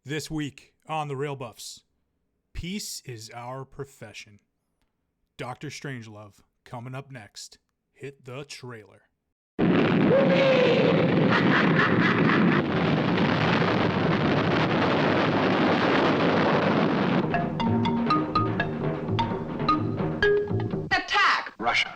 This week on The Real Buffs, peace is our profession. Dr. Strangelove coming up next. Hit the trailer. Attack! Russia.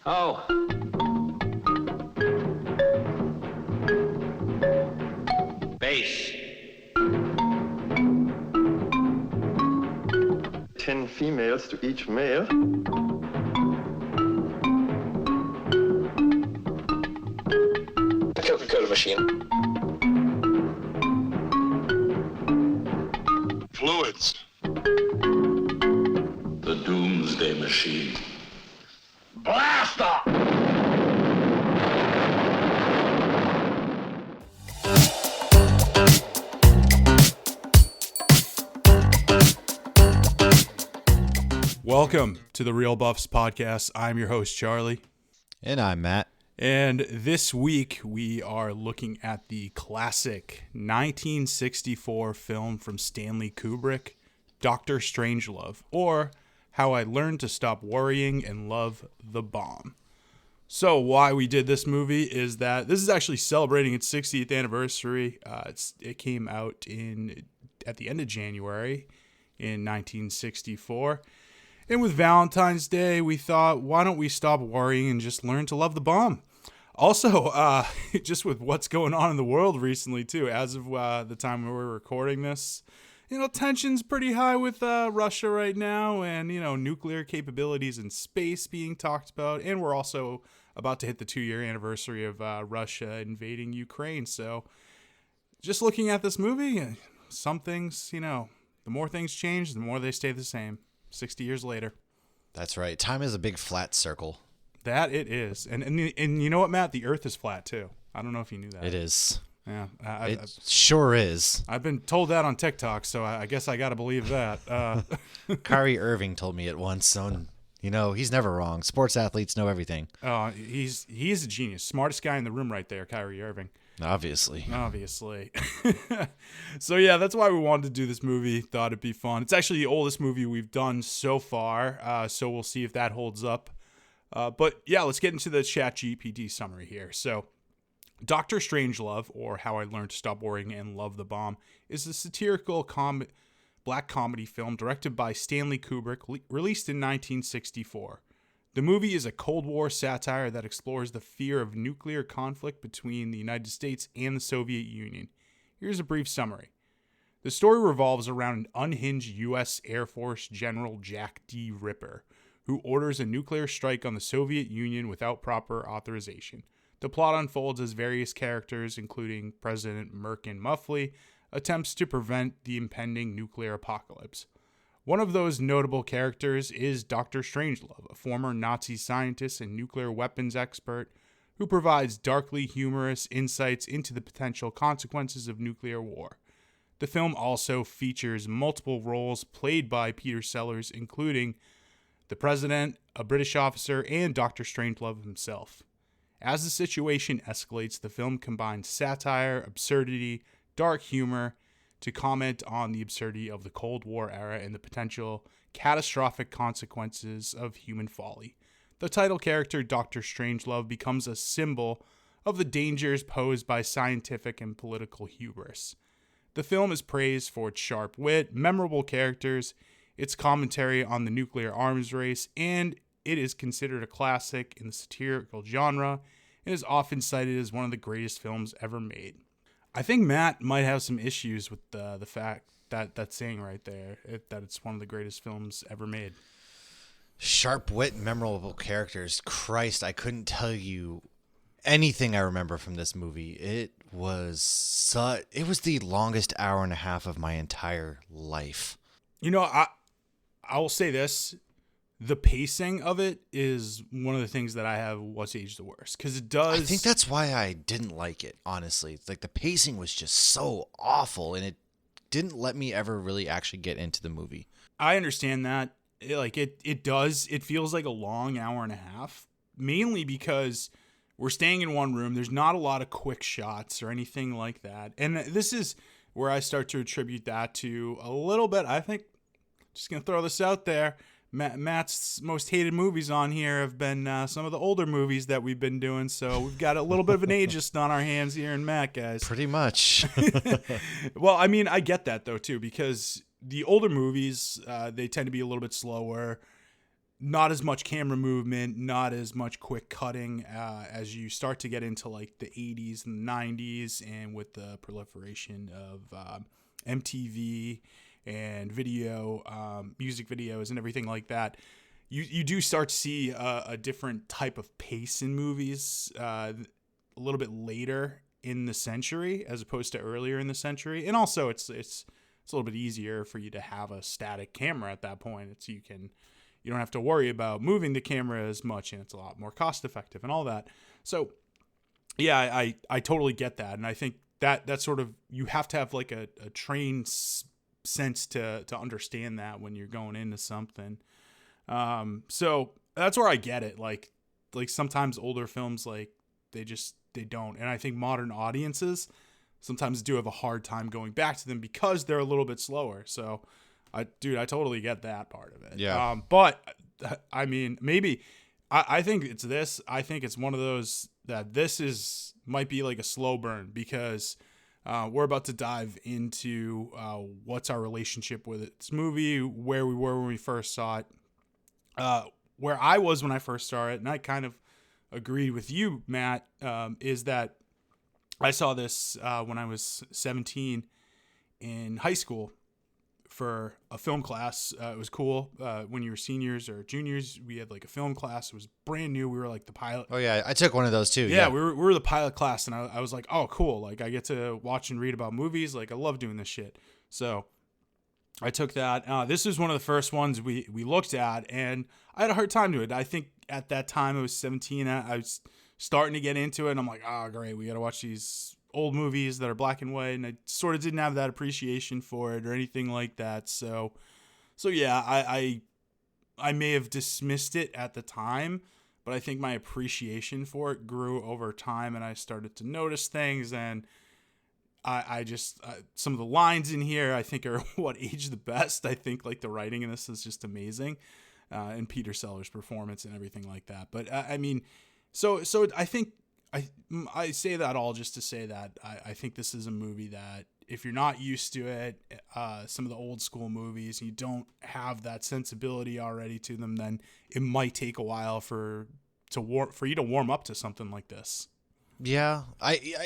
Oh. Base. 10 females to each male. Coca-Cola machine. Fluids. The Doomsday Machine. Blast off! Welcome to The Real Buffs podcast. I'm your host, Charlie. And I'm Matt. And this week we are looking at the classic 1964 film from Stanley Kubrick, Dr. Strangelove, or How I Learned to Stop Worrying and Love the Bomb. So why we did this movie is that this is actually celebrating its 60th anniversary. It came out at the end of January in 1964. And with Valentine's Day, we thought, why don't we stop worrying and just learn to love the bomb? Also, just with what's going on in the world recently, too, as of the time we were recording this, tension's pretty high with Russia right now and, nuclear capabilities in space being talked about. And we're also about to hit the 2-year anniversary of Russia invading Ukraine. So just looking at this movie, some things, the more things change, the more they stay the same 60 years later. That's right. Time is a big flat circle. That it is. And you know what, Matt? The Earth is flat, too. I don't know if you knew that. It is. Yeah, It sure is. I've been told that on TikTok, so I guess I got to believe that. Kyrie Irving told me it once, so he's never wrong. Sports athletes know everything. He's a genius. Smartest guy in the room right there, Kyrie Irving. Obviously. So yeah, that's why we wanted to do this movie. Thought it'd be fun. It's actually the oldest movie we've done so far, so we'll see if that holds up. But yeah, let's get into the ChatGPT summary here. So Dr. Strangelove, or How I Learned to Stop Worrying and Love the Bomb, is a satirical black comedy film directed by Stanley Kubrick, released in 1964. The movie is a Cold War satire that explores the fear of nuclear conflict between the United States and the Soviet Union. Here's a brief summary. The story revolves around an unhinged U.S. Air Force General Jack D. Ripper, who orders a nuclear strike on the Soviet Union without proper authorization. The plot unfolds as various characters, including President Merkin Muffley, attempts to prevent the impending nuclear apocalypse. One of those notable characters is Dr. Strangelove, a former Nazi scientist and nuclear weapons expert who provides darkly humorous insights into the potential consequences of nuclear war. The film also features multiple roles played by Peter Sellers, including the president, a British officer, and Dr. Strangelove himself. As the situation escalates, the film combines satire, absurdity, dark humor, to comment on the absurdity of the Cold War era and the potential catastrophic consequences of human folly. The title character, Dr. Strangelove, becomes a symbol of the dangers posed by scientific and political hubris. The film is praised for its sharp wit, memorable characters, its commentary on the nuclear arms race, and it is considered a classic in the satirical genre and is often cited as one of the greatest films ever made. I think Matt might have some issues with the fact that saying right there, that it's one of the greatest films ever made. Sharp wit, memorable characters. Christ, I couldn't tell you anything I remember from this movie. It was the longest hour and a half of my entire life. I will say this. The pacing of it is one of the things that I have what's aged the worst, because it does. I think that's why I didn't like it, honestly. It's like the pacing was just so awful, and it didn't let me ever really actually get into the movie. I understand that. It does. It feels like a long hour and a half, mainly because we're staying in one room. There's not a lot of quick shots or anything like that. And this is where I start to attribute that to a little bit. I think, just going to throw this out there, Matt's most hated movies on here have been some of the older movies that we've been doing. So we've got a little bit of an ageist on our hands here in Matt, guys. Pretty much. Well, I mean, I get that, though, too, because the older movies, they tend to be a little bit slower. Not as much camera movement, not as much quick cutting as you start to get into like the 80s and the 90s, and with the proliferation of MTV and video, music videos and everything like that. You do start to see a different type of pace in movies a little bit later in the century as opposed to earlier in the century. And also it's a little bit easier for you to have a static camera at that point. You don't have to worry about moving the camera as much, and it's a lot more cost effective and all that. So yeah, I totally get that. And I think that sort of, you have to have like a trained sense to understand that when you're going into something. So that's where I get it. Like sometimes older films, like they don't. And I think modern audiences sometimes do have a hard time going back to them because they're a little bit slower. So I totally get that part of it. Yeah. But I mean, maybe I think it's this. I think it's one of those that might be like a slow burn, because we're about to dive into what's our relationship with this movie, where we were when we first saw it, where I was when I first saw it, and I kind of agreed with you, Matt, is that I saw this when I was 17 in high school for a film class. It was cool. When you were seniors or juniors, we had like a film class. It was brand new. We were like the pilot. Oh yeah, I took one of those too. Yeah, we were the pilot class, and I was like, oh, cool. Like I get to watch and read about movies. Like I love doing this shit. So I took that. This was one of the first ones we looked at, and I had a hard time to it. I think at that time I was 17. I was starting to get into it, and I'm like, oh, great. We got to watch these old movies that are black and white, and I sort of didn't have that appreciation for it or anything like that. So yeah, I may have dismissed it at the time, but I think my appreciation for it grew over time, and I started to notice things, and I just some of the lines in here I think are what aged the best. I think like the writing in this is just amazing, and Peter Sellers' performance and everything like that. But I mean, so I think I say that all just to say that I think this is a movie that if you're not used to it, some of the old school movies, and you don't have that sensibility already to them, then it might take a while for you to warm up to something like this. Yeah,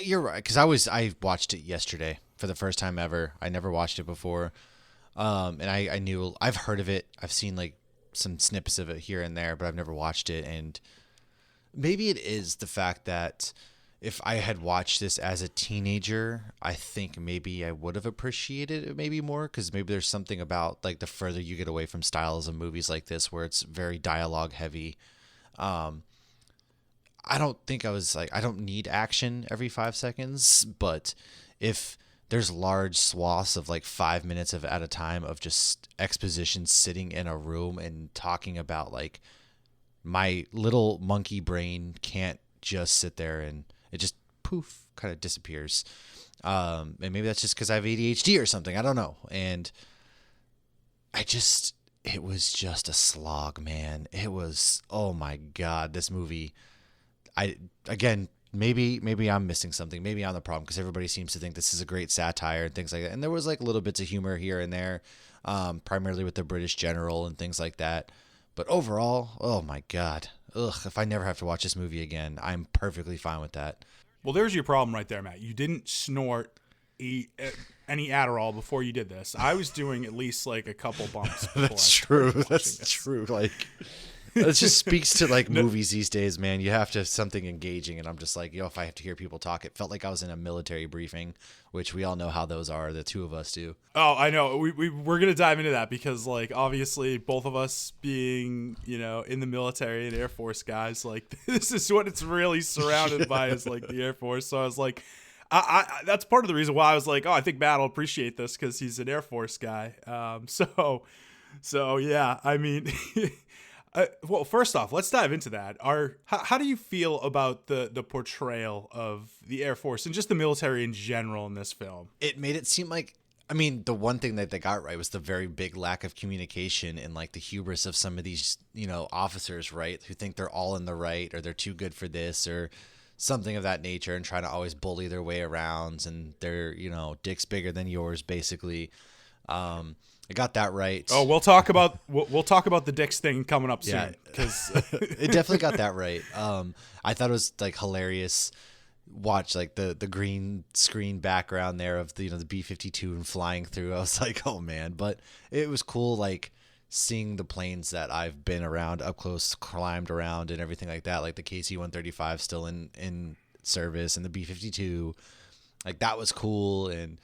you're right, because I watched it yesterday for the first time ever. I never watched it before, and I knew, I've heard of it. I've seen like some snippets of it here and there, but I've never watched it. And maybe it is the fact that if I had watched this as a teenager, I think maybe I would have appreciated it maybe more, because maybe there's something about like the further you get away from styles of movies like this where it's very dialogue heavy. I don't think I don't need action every 5 seconds, but if there's large swaths of like 5 minutes at a time of just exposition sitting in a room and talking about like, my little monkey brain can't just sit there and it just poof kind of disappears. And maybe that's just because I have ADHD or something. I don't know. And it was just a slog, man. It was, oh my God, this movie. Maybe I'm missing something. Maybe I'm the problem, because everybody seems to think this is a great satire and things like that. And there was like little bits of humor here and there, primarily with the British general and things like that. But overall, oh my God. Ugh, if I never have to watch this movie again, I'm perfectly fine with that. Well, there's your problem right there, Matt. You didn't snort any Adderall before you did this. I was doing at least like a couple bumps. That's true. That's true. Like, it just speaks to like movies these days, man. You have to have something engaging, and I'm just like, if I have to hear people talk, it felt like I was in a military briefing, which we all know how those are. The two of us do. Oh, I know. We're gonna dive into that, because like obviously both of us being in the military and Air Force guys, like this is what it's really surrounded by, is like the Air Force. So I was like, I that's part of the reason why I was like, I think Matt will appreciate this because he's an Air Force guy. So yeah, I mean. Well, first off, let's dive into that. How do you feel about the portrayal of the Air Force and just the military in general in this film? It made it seem like, I mean, the one thing that they got right was the very big lack of communication and like the hubris of some of these, officers, right, who think they're all in the right or they're too good for this or something of that nature and trying to always bully their way around, and they're, dick's bigger than yours, basically. I got that right. Oh, we'll talk about the dicks thing coming up Yeah, soon, because it definitely got that right. I thought it was like hilarious. Watch like the green screen background there of the B-52 and flying through. I was like, oh man, but it was cool, like seeing the planes that I've been around up close, climbed around, and everything like that. Like the KC-135 still in service, and the B-52, like that was cool, and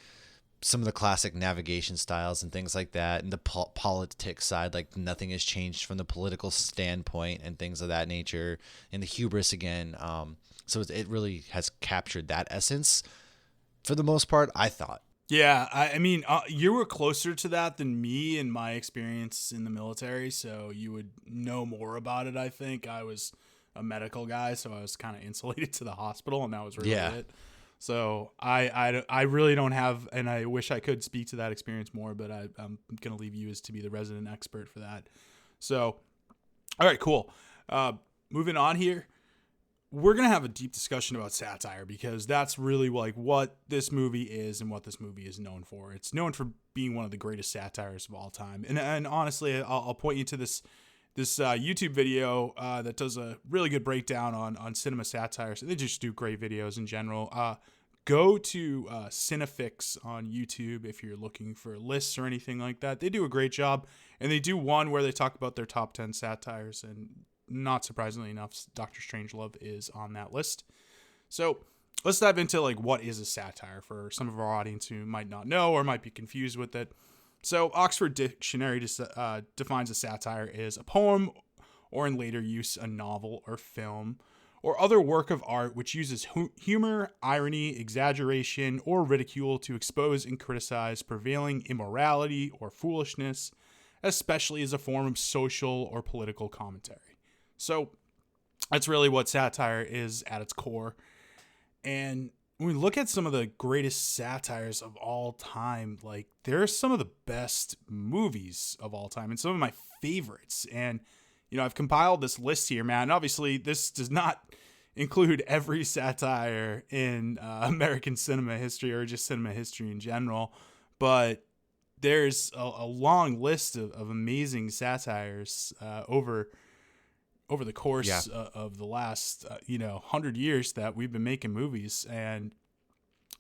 some of the classic navigation styles and things like that, and the politics side, like nothing has changed from the political standpoint and things of that nature, and the hubris again. So it really has captured that essence for the most part, I thought. yeah, I mean, you were closer to that than me in my experience in the military, so you would know more about it. I think I was a medical guy, so I was kind of insulated to the hospital, and that was really it. So I really don't have, and I wish I could speak to that experience more, but I'm going to leave you as to be the resident expert for that. So, all right, cool. Moving on here, we're going to have a deep discussion about satire, because that's really like what this movie is and what this movie is known for. It's known for being one of the greatest satires of all time. And honestly, I'll point you to this YouTube video that does a really good breakdown on cinema satires. They just do great videos in general. Go to Cinefix on YouTube if you're looking for lists or anything like that. They do a great job, and they do one where they talk about their top 10 satires, and not surprisingly enough, Dr. Strangelove is on that list. So let's dive into like what is a satire for some of our audience who might not know or might be confused with it. So Oxford Dictionary defines a satire as a poem, or in later use, a novel or film, or other work of art which uses humor, irony, exaggeration, or ridicule to expose and criticize prevailing immorality or foolishness, especially as a form of social or political commentary. So that's really what satire is at its core. And when we look at some of the greatest satires of all time, like there are some of the best movies of all time and some of my favorites. And, I've compiled this list here, man. Obviously, this does not include every satire in American cinema history or just cinema history in general, but there's a long list of amazing satires over the course of the last 100 years that we've been making movies. And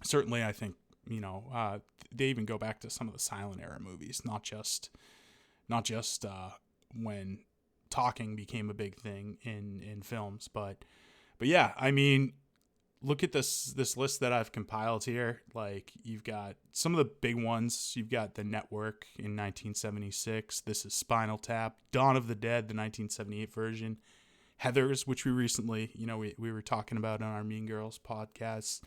certainly I think they even go back to some of the silent era movies, not just when talking became a big thing in films, but yeah, I mean, look at this list that I've compiled here. Like, you've got some of the big ones. You've got The Network in 1976. This is Spinal Tap. Dawn of the Dead, the 1978 version. Heathers, which we recently, we were talking about on our Mean Girls podcast.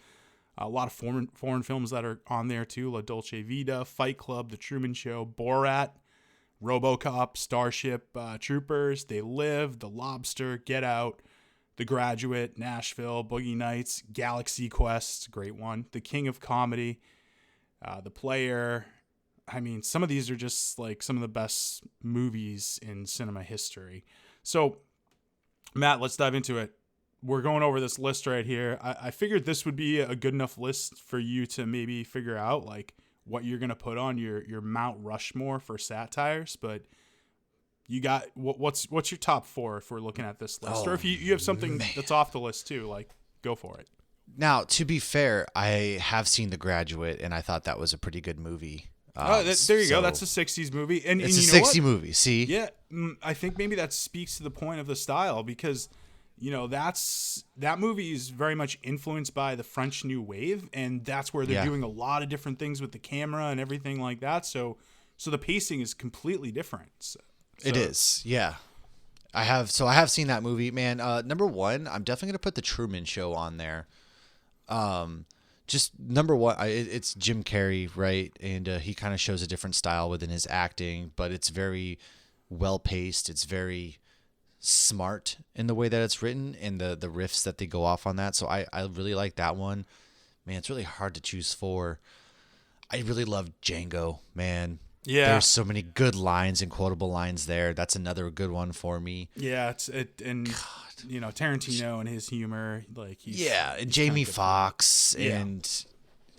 A lot of foreign films that are on there too. La Dolce Vita, Fight Club, The Truman Show, Borat, RoboCop, Starship Troopers, They Live, The Lobster, Get Out, The Graduate, Nashville, Boogie Nights, Galaxy Quest, great one, The King of Comedy, The Player. I mean, some of these are just like some of the best movies in cinema history. So, Matt, let's dive into it. We're going over this list right here. I figured this would be a good enough list for you to maybe figure out like what you're going to put on your Mount Rushmore for satires, but you got what's your top 4 if we're looking at this list? Or if you have something that's off the list too, like go for it. Now, to be fair, I have seen The Graduate, and I thought that was a pretty good movie. There you go. That's a 60s movie. And it's and a 60s movie, see? Yeah, I think maybe that speaks to the point of the style, because that movie is very much influenced by the French New Wave, and that's where they're doing a lot of different things with the camera and everything like that. So the pacing is completely different. So. It is, yeah. I have seen that movie, man. Number 1, I'm definitely gonna put The Truman Show on there. Just number 1, it's Jim Carrey, right? And he kind of shows a different style within his acting, but it's very well paced. It's very smart in the way that it's written and the riffs that they go off on that. So I really like that one. Man, it's really hard to choose four. I really love Django, man. Yeah. There's so many good lines and quotable lines there. That's another good one for me. Yeah, you know, Tarantino and his humor, like and Jamie Foxx and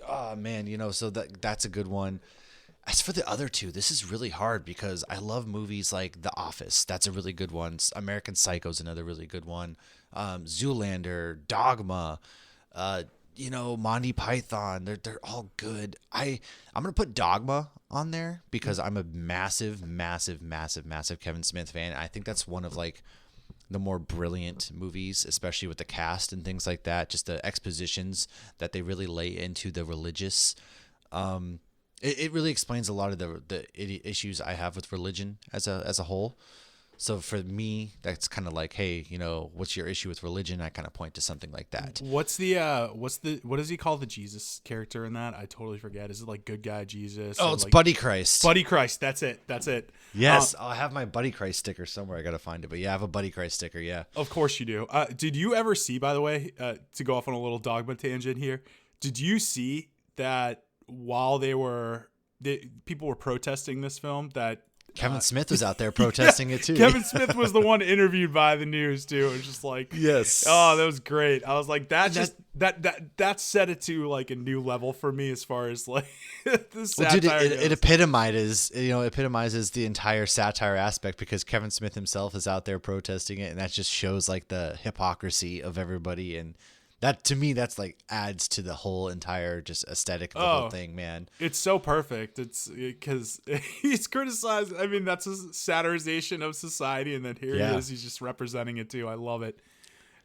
oh man, you know, so that's a good one. As for the other two, this is really hard because I love movies like The Office. That's a really good one. American Psycho's another really good one. Zoolander, Dogma, you know, Monty Python. They're all good. I'm gonna put Dogma on there because I'm a massive Kevin Smith fan. I think that's one of like the more brilliant movies, especially with the cast and things like that. Just the expositions that they really lay into the religious. It really explains a lot of the issues I have with religion as a whole. So for me, that's kind of like, hey, you know, what's your issue with religion? I kind of point to something like that. what does he call the Jesus character in that? I totally forget. Is it like good guy Jesus? Oh, it's like, Buddy Christ. Buddy Christ. That's it. Yes, I'll have my Buddy Christ sticker somewhere. I gotta find it, but yeah, I have a Buddy Christ sticker. Yeah, Of course you do. Did you ever see, by the way, to go off on a little Dogma tangent here? Did you see that while people were protesting this film, that Kevin Smith was out there protesting it too. Kevin Smith was the one interviewed by the news too. It was just like, yes, oh, that was great. I was like, that set it to like a new level for me as far as like the satire dude, goes. it epitomizes the entire satire aspect because Kevin Smith himself is out there protesting it, and that just shows like the hypocrisy of everybody. And that, to me, that's like adds to the whole entire just aesthetic of the whole thing, man. It's so perfect. It's because he's criticized. I mean, that's a satirization of society, and then here he is. He's just representing it too. I love it.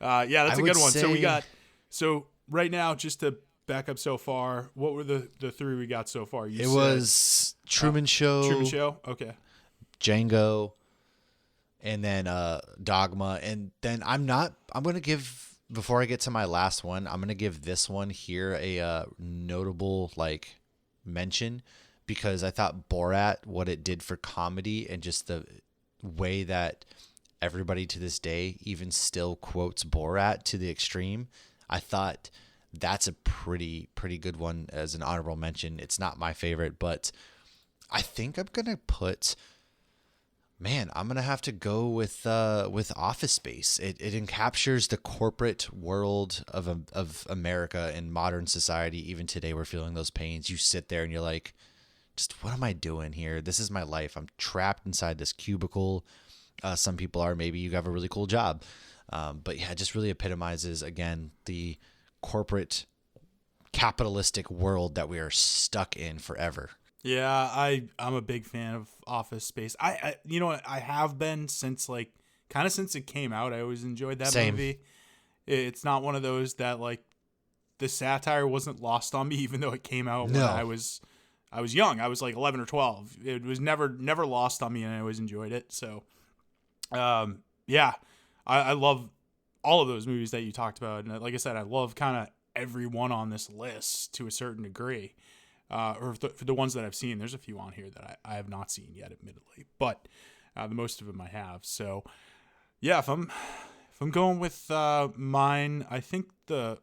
Yeah, that's a good one. So right now, just to back up so far, what were the three we got so far? It was Truman Show. Truman Show. Okay. Django, and then Dogma, and then I'm going to give. Before I get to my last one, I'm going to give this one here a notable like mention because I thought Borat, what it did for comedy and just the way that everybody to this day even still quotes Borat to the extreme. I thought that's a pretty good one as an honorable mention. It's not my favorite, but I think I'm going to put... Man, I'm gonna have to go with Office Space. It captures the corporate world of America and modern society. Even today, we're feeling those pains. You sit there and you're like, just what am I doing here? This is my life. I'm trapped inside this cubicle. Some people are. Maybe you have a really cool job, but yeah, it just really epitomizes again the corporate capitalistic world that we are stuck in forever. Yeah, I'm a big fan of Office Space. I you know what, I have been since like kind of since it came out. I always enjoyed that movie. It's not one of those that like the satire wasn't lost on me, even though it came out when I was young. I was like 11 or 12. It was never lost on me, and I always enjoyed it. So, yeah, I love all of those movies that you talked about, and like I said, I love kind of everyone on this list to a certain degree. Or for the ones that I've seen, there's a few on here that I have not seen yet, admittedly, but the most of them I have. So, yeah, if I'm going with mine, I think the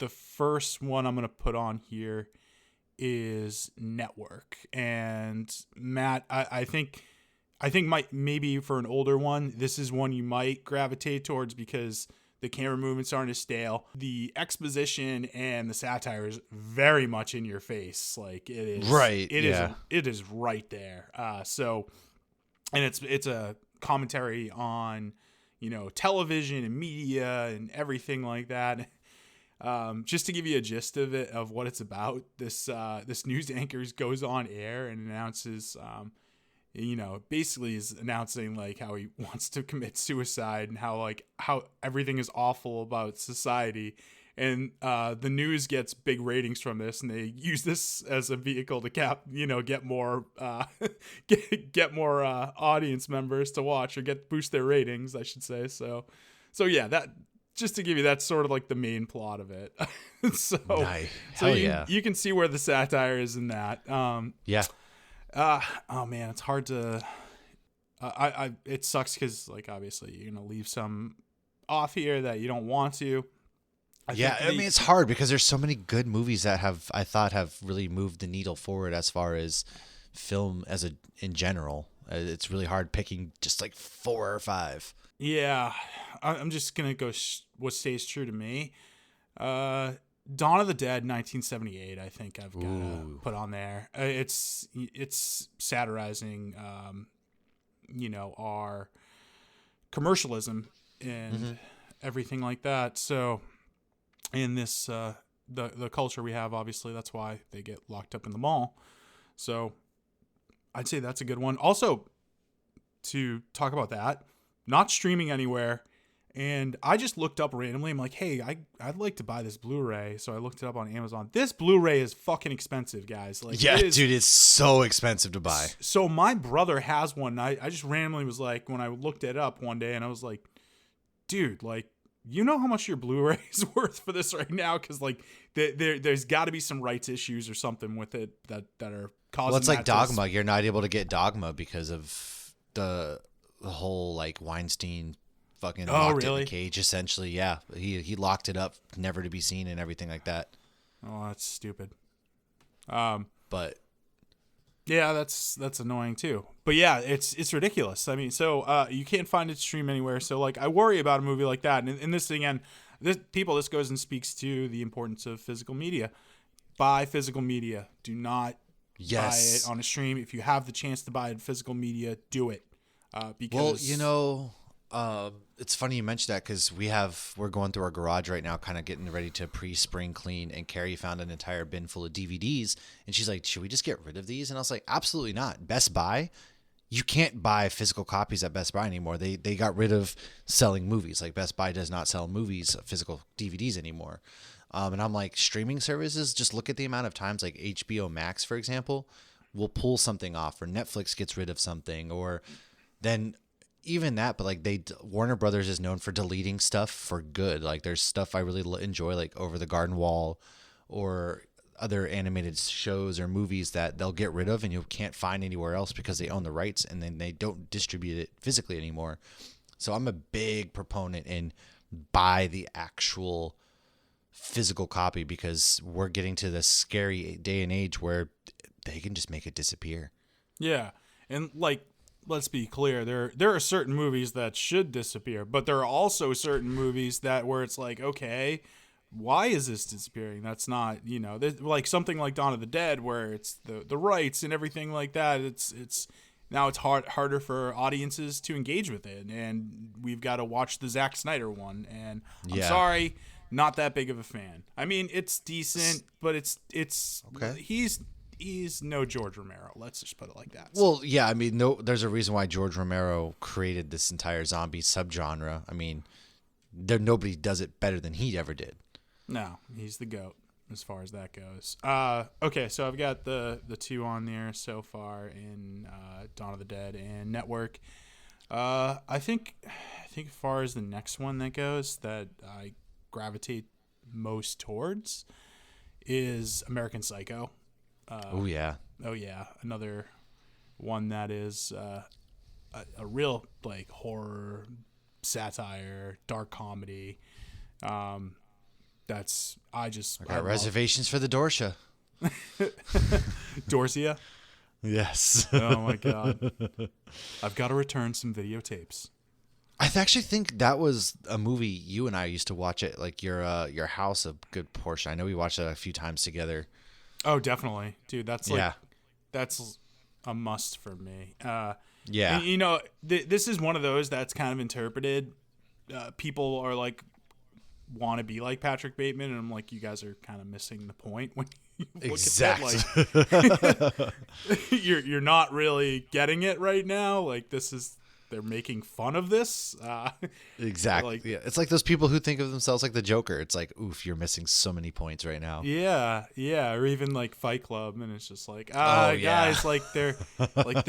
first one I'm gonna put on here is Network. And Matt, I think maybe for an older one, this is one you might gravitate towards because the camera movements aren't as stale. The exposition and the satire is very much in your face. Like it is right. It is right there. So, and it's a commentary on, you know, television and media and everything like that. Just to give you a gist of it, of what it's about, this news anchor goes on air and announces, you know, basically is announcing like how he wants to commit suicide and how everything is awful about society. And the news gets big ratings from this, and they use this as a vehicle to get more get more audience members to watch, or boost their ratings, I should say. So yeah, that just to give you, that's sort of like the main plot of it. So nice. You can see where the satire is in that. Yeah. Oh man, it's hard to. it sucks because like obviously you're gonna leave some off here that you don't want to. I mean it's hard because there's so many good movies that I thought have really moved the needle forward as far as film in general. It's really hard picking just like 4 or 5. Yeah, I'm just gonna go what stays true to me. Dawn of the Dead, 1978. I think I've got to put on there. It's satirizing, our commercialism and everything like that. So, in this the culture we have, obviously, that's why they get locked up in the mall. So, I'd say that's a good one. Also, to talk about that, not streaming anywhere. And I just looked up randomly. I'm like, hey, I'd like to buy this Blu-ray. So I looked it up on Amazon. This Blu-ray is fucking expensive, guys. Like, dude, it's so expensive to buy. So my brother has one. I just randomly was like, when I looked it up one day, and I was like, dude, like, you know how much your Blu-ray is worth for this right now? Because like, there's got to be some rights issues or something with it that are causing. Well, it's like Dogma. You're not able to get Dogma because of the whole like Weinstein fucking locked it in a cage, essentially. Yeah, he locked it up, never to be seen, and everything like that. Oh, that's stupid. But yeah, that's annoying too. But yeah, it's ridiculous. I mean, so you can't find it stream anywhere. So like, I worry about a movie like that. And this again, this goes and speaks to the importance of physical media. Buy physical media. Do not buy it on a stream. If you have the chance to buy it in physical media, do it. Because it's funny you mentioned that because we're going through our garage right now, kind of getting ready to pre-spring clean, and Carrie found an entire bin full of DVDs, and she's like, should we just get rid of these? And I was like, absolutely not. Best Buy, you can't buy physical copies at Best Buy anymore. They got rid of selling movies. Like, Best Buy does not sell movies, physical DVDs anymore. And I'm like, streaming services, just look at the amount of times, like HBO Max, for example, will pull something off, or Netflix gets rid of something, or then even that, but like Warner Brothers is known for deleting stuff for good. Like, there's stuff I really enjoy, like Over the Garden Wall or other animated shows or movies that they'll get rid of and you can't find anywhere else because they own the rights, and then they don't distribute it physically anymore. So I'm a big proponent in buy the actual physical copy, because we're getting to this scary day and age where they can just make it disappear. Yeah. And like, let's be clear, there are certain movies that should disappear, but there are also certain movies where it's like, okay, why is this disappearing? That's not, like something like Dawn of the Dead, where it's the rights and everything like that. It's now it's harder for audiences to engage with it, and we've got to watch the Zack Snyder one. And I'm sorry, not that big of a fan. I mean, it's decent, but it's okay. He's no George Romero. Let's just put it like that. Well, yeah, I mean, there's a reason why George Romero created this entire zombie subgenre. I mean, nobody does it better than he ever did. No, he's the GOAT as far as that goes. Okay, so I've got the 2 on there so far in Dawn of the Dead and Network. I think as far as the next one that goes, that I gravitate most towards is American Psycho. Oh yeah, another one that is a real like horror, satire, dark comedy. I got reservations for the Dorsia. Dorsia? Yes. Oh my god, I've got to return some videotapes. I actually think that was a movie you and I used to watch at like your house a good portion. I know we watched it a few times together. Oh, definitely, dude. That's that's a must for me. Yeah. And, this is one of those that's kind of interpreted. People are like, want to be like Patrick Bateman, and I'm like, you guys are kind of missing the point when you look exactly. at that. Like, you're not really getting it right now. Like, they're making fun of this. Exactly. Like, yeah. It's like those people who think of themselves like the Joker. It's like, oof, you're missing so many points right now. Yeah. Or even like Fight Club, and it's just like, yeah. guys, like they're like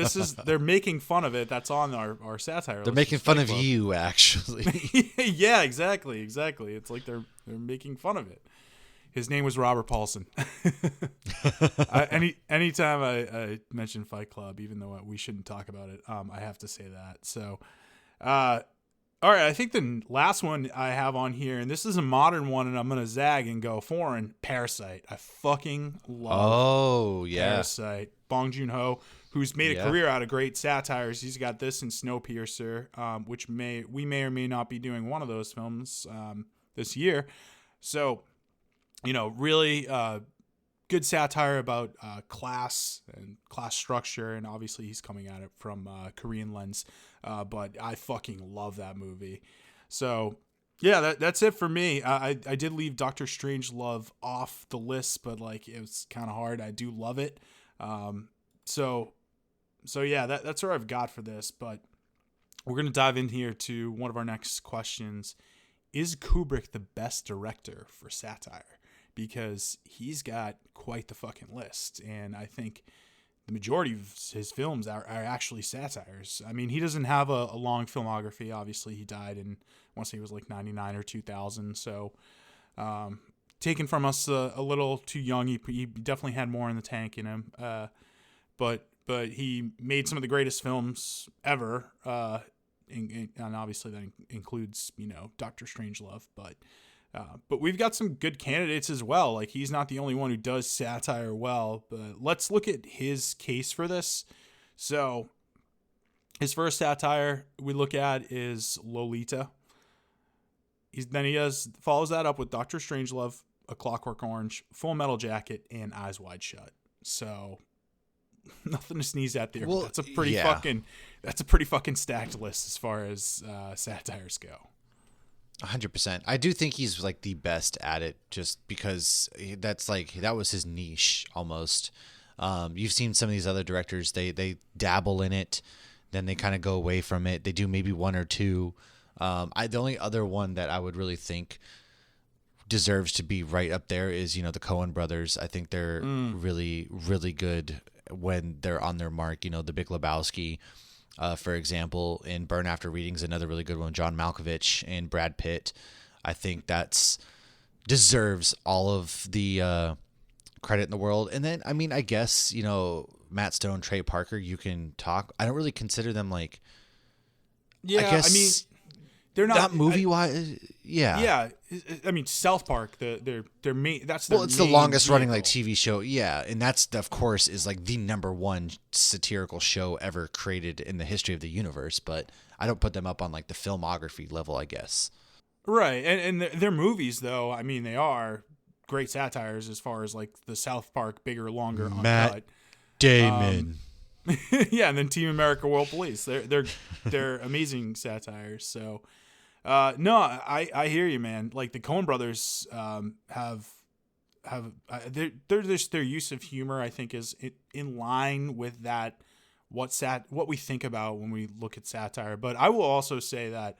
they're making fun of it. That's on our satire. They're making fun of you, actually. Yeah, exactly. It's like they're making fun of it. His name was Robert Paulson. Anytime I mention Fight Club, even though we shouldn't talk about it, I have to say that. So, all right, I think the last one I have on here, and this is a modern one, and I'm gonna zag and go foreign. Parasite. I fucking love. Parasite. Bong Joon-ho, who's made a career out of great satires. He's got this in Snowpiercer, which we may or may not be doing one of those films this year. So, really good satire about class and class structure, and obviously he's coming at it from Korean lens. But I fucking love that movie. So, yeah, that's it for me. I did leave Doctor Strangelove off the list, but it was kind of hard. I do love it. So yeah, that's what I've got for this. But we're gonna dive in here to one of our next questions. Is Kubrick the best director for satire? Because he's got quite the fucking list, and I think the majority of his films are actually satires. I mean, he doesn't have a long filmography. Obviously, he died once he was 99 or 2000. So, taken from us a little too young. He definitely had more in the tank in him. But he made some of the greatest films ever. And obviously that includes, Doctor Strangelove. But we've got some good candidates as well. He's not the only one who does satire well, but let's look at his case for this. So his first satire we look at is Lolita. Then he follows that up with Doctor Strangelove, A Clockwork Orange, Full Metal Jacket, and Eyes Wide Shut. So nothing to sneeze at there. Well, that's a pretty fucking stacked list as far as satires go. 100%. I do think he's the best at it, just because that was his niche almost. You've seen some of these other directors, they dabble in it, then they kind of go away from it. They do maybe one or two. The only other one that I would really think deserves to be right up there is, the Coen brothers. I think they're really, really good when they're on their mark. The Big Lebowski, for example, in Burn After Reading's another really good one. John Malkovich and Brad Pitt. I think that's deserves all of the credit in the world. And then, I guess, Matt Stone, Trey Parker, you can talk. I don't really consider them they're not movie-wise. Yeah. South Park. Their main. That's their it's the longest running TV show. Yeah, and that's of course is the number one satirical show ever created in the history of the universe. But I don't put them up on the filmography level, I guess. Right, and their movies though. They are great satires as far as the South Park bigger, longer, uncut. Matt Damon. Yeah, and then Team America: World Police. They're amazing satires. So. No, I hear you, man. The Coen brothers their use of humor, I think, is in line with that what we think about when we look at satire. But I will also say that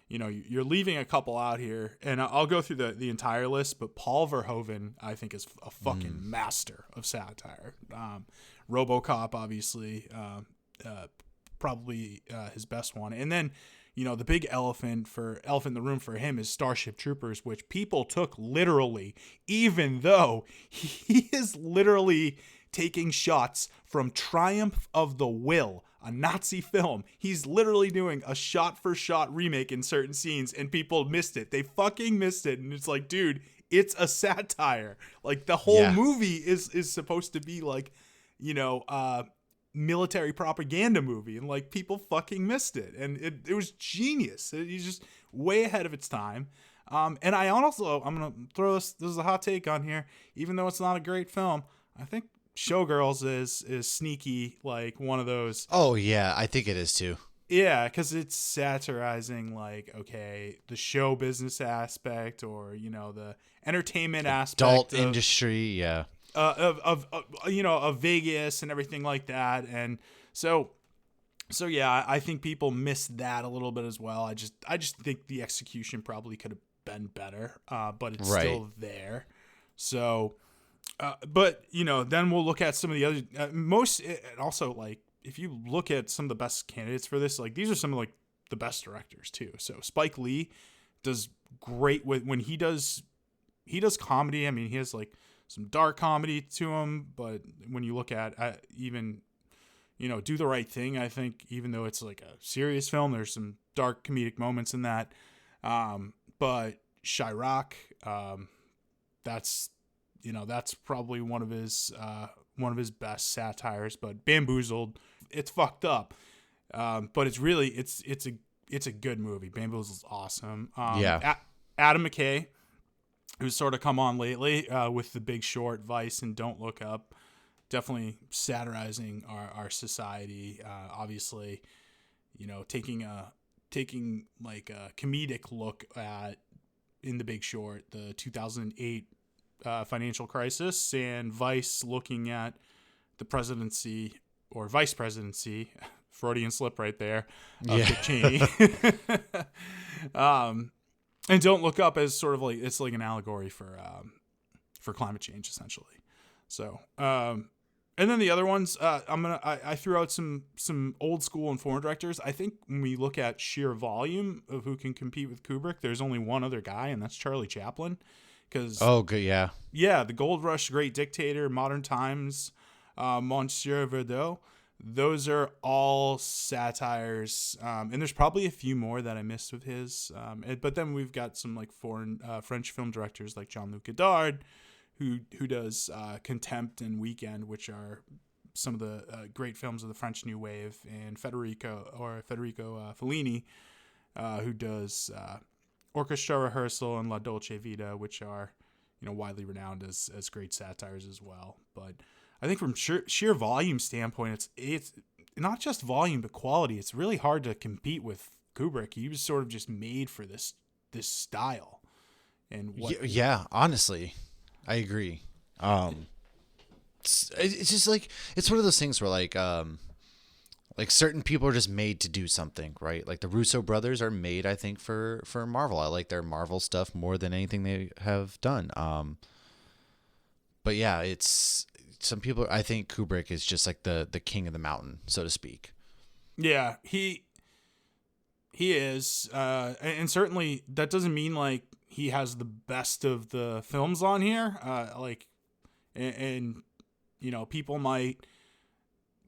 you're leaving a couple out here, and I'll go through the entire list. But Paul Verhoeven, I think, is a fucking master of satire. RoboCop, obviously, probably his best one, and then. The big elephant in the room for him is Starship Troopers, which people took literally, even though he is literally taking shots from Triumph of the Will, a Nazi film. He's literally doing a shot-for-shot remake in certain scenes, and people missed it. They fucking missed it, and it's dude, it's a satire. The whole movie is supposed to be military propaganda movie, and people fucking missed it, and it was genius. He's just way ahead of its time. And I'm gonna throw this is a hot take on here, even though it's not a great film. I think Showgirls is sneaky one of those. Oh yeah, I think it is too. Yeah, because it's satirizing the show business aspect, or the entertainment aspect, adult industry, yeah. Of Vegas and everything like that, and so yeah, I think people miss that a little bit as well. I just think the execution probably could have been better, but it's still there. So, but then we'll look at some of the other if you look at some of the best candidates for this, these are some of the best directors too. So Spike Lee does great when he does he does comedy. I mean, he has like some dark comedy to him, but when you look at even, Do the Right Thing, I think even though it's like a serious film, there's some dark comedic moments in that. But Chirac, that's probably one of his best satires. But Bamboozled, it's fucked up, but it's really it's a good movie. Bamboozled's awesome. Adam McKay, who's sort of come on lately with The Big Short, Vice, and Don't Look Up, definitely satirizing our society. Obviously, taking like a comedic look at, in The Big Short, the 2008 financial crisis, and Vice looking at the presidency or vice presidency, Freudian slip right there, of Dick Cheney. And Don't Look Up as sort of like, it's like an allegory for climate change, essentially. So, and then the other ones, I threw out some old school and foreign directors. I think when we look at sheer volume of who can compete with Kubrick, there's only one other guy, and that's Charlie Chaplin. Good, yeah. Yeah, The Gold Rush, Great Dictator, Modern Times, Monsieur Verdot. Those are all satires, and there's probably a few more that I missed with his. But then we've got some like foreign French film directors like Jean-Luc Godard, who does Contempt and Weekend, which are some of the great films of the French New Wave, and Federico Fellini, who does Orchestra Rehearsal and La Dolce Vita, which are widely renowned as great satires as well. But I think from sheer volume standpoint, it's not just volume but quality. It's really hard to compete with Kubrick. He was sort of just made for this style. And yeah, honestly, I agree. It's just like, it's one of those things where like certain people are just made to do something, right? Like the Russo brothers are made, I think, for Marvel. I like their Marvel stuff more than anything they have done. But yeah, it's some people. I think Kubrick is just like the king of the mountain, so to speak. Yeah, he is, and certainly that doesn't mean like he has the best of the films on here. And people might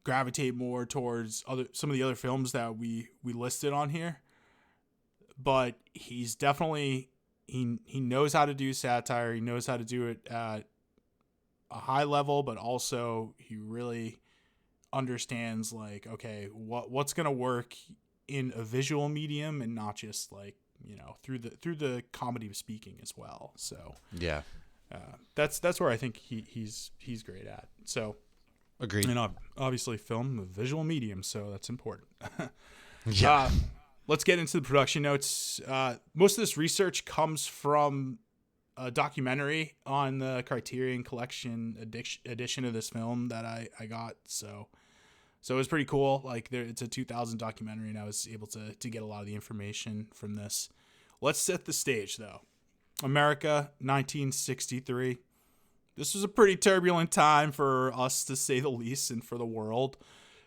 gravitate more towards some of the other films that we listed on here, but he's definitely he knows how to do satire. He knows how to do it at a high level, but also he really understands like, okay, what's gonna work in a visual medium and not just like through the comedy of speaking as well. So yeah, that's where I think he's great at. So agreed. And obviously film, a visual medium, so that's important. Yeah. Let's get into the production notes. Most of this research comes from a documentary on the Criterion Collection edition of this film that I got. So it was pretty cool. Like it's a 2000 documentary, and I was able to get a lot of the information from this. Let's set the stage though. America, 1963. This was a pretty turbulent time for us, to say the least, and for the world.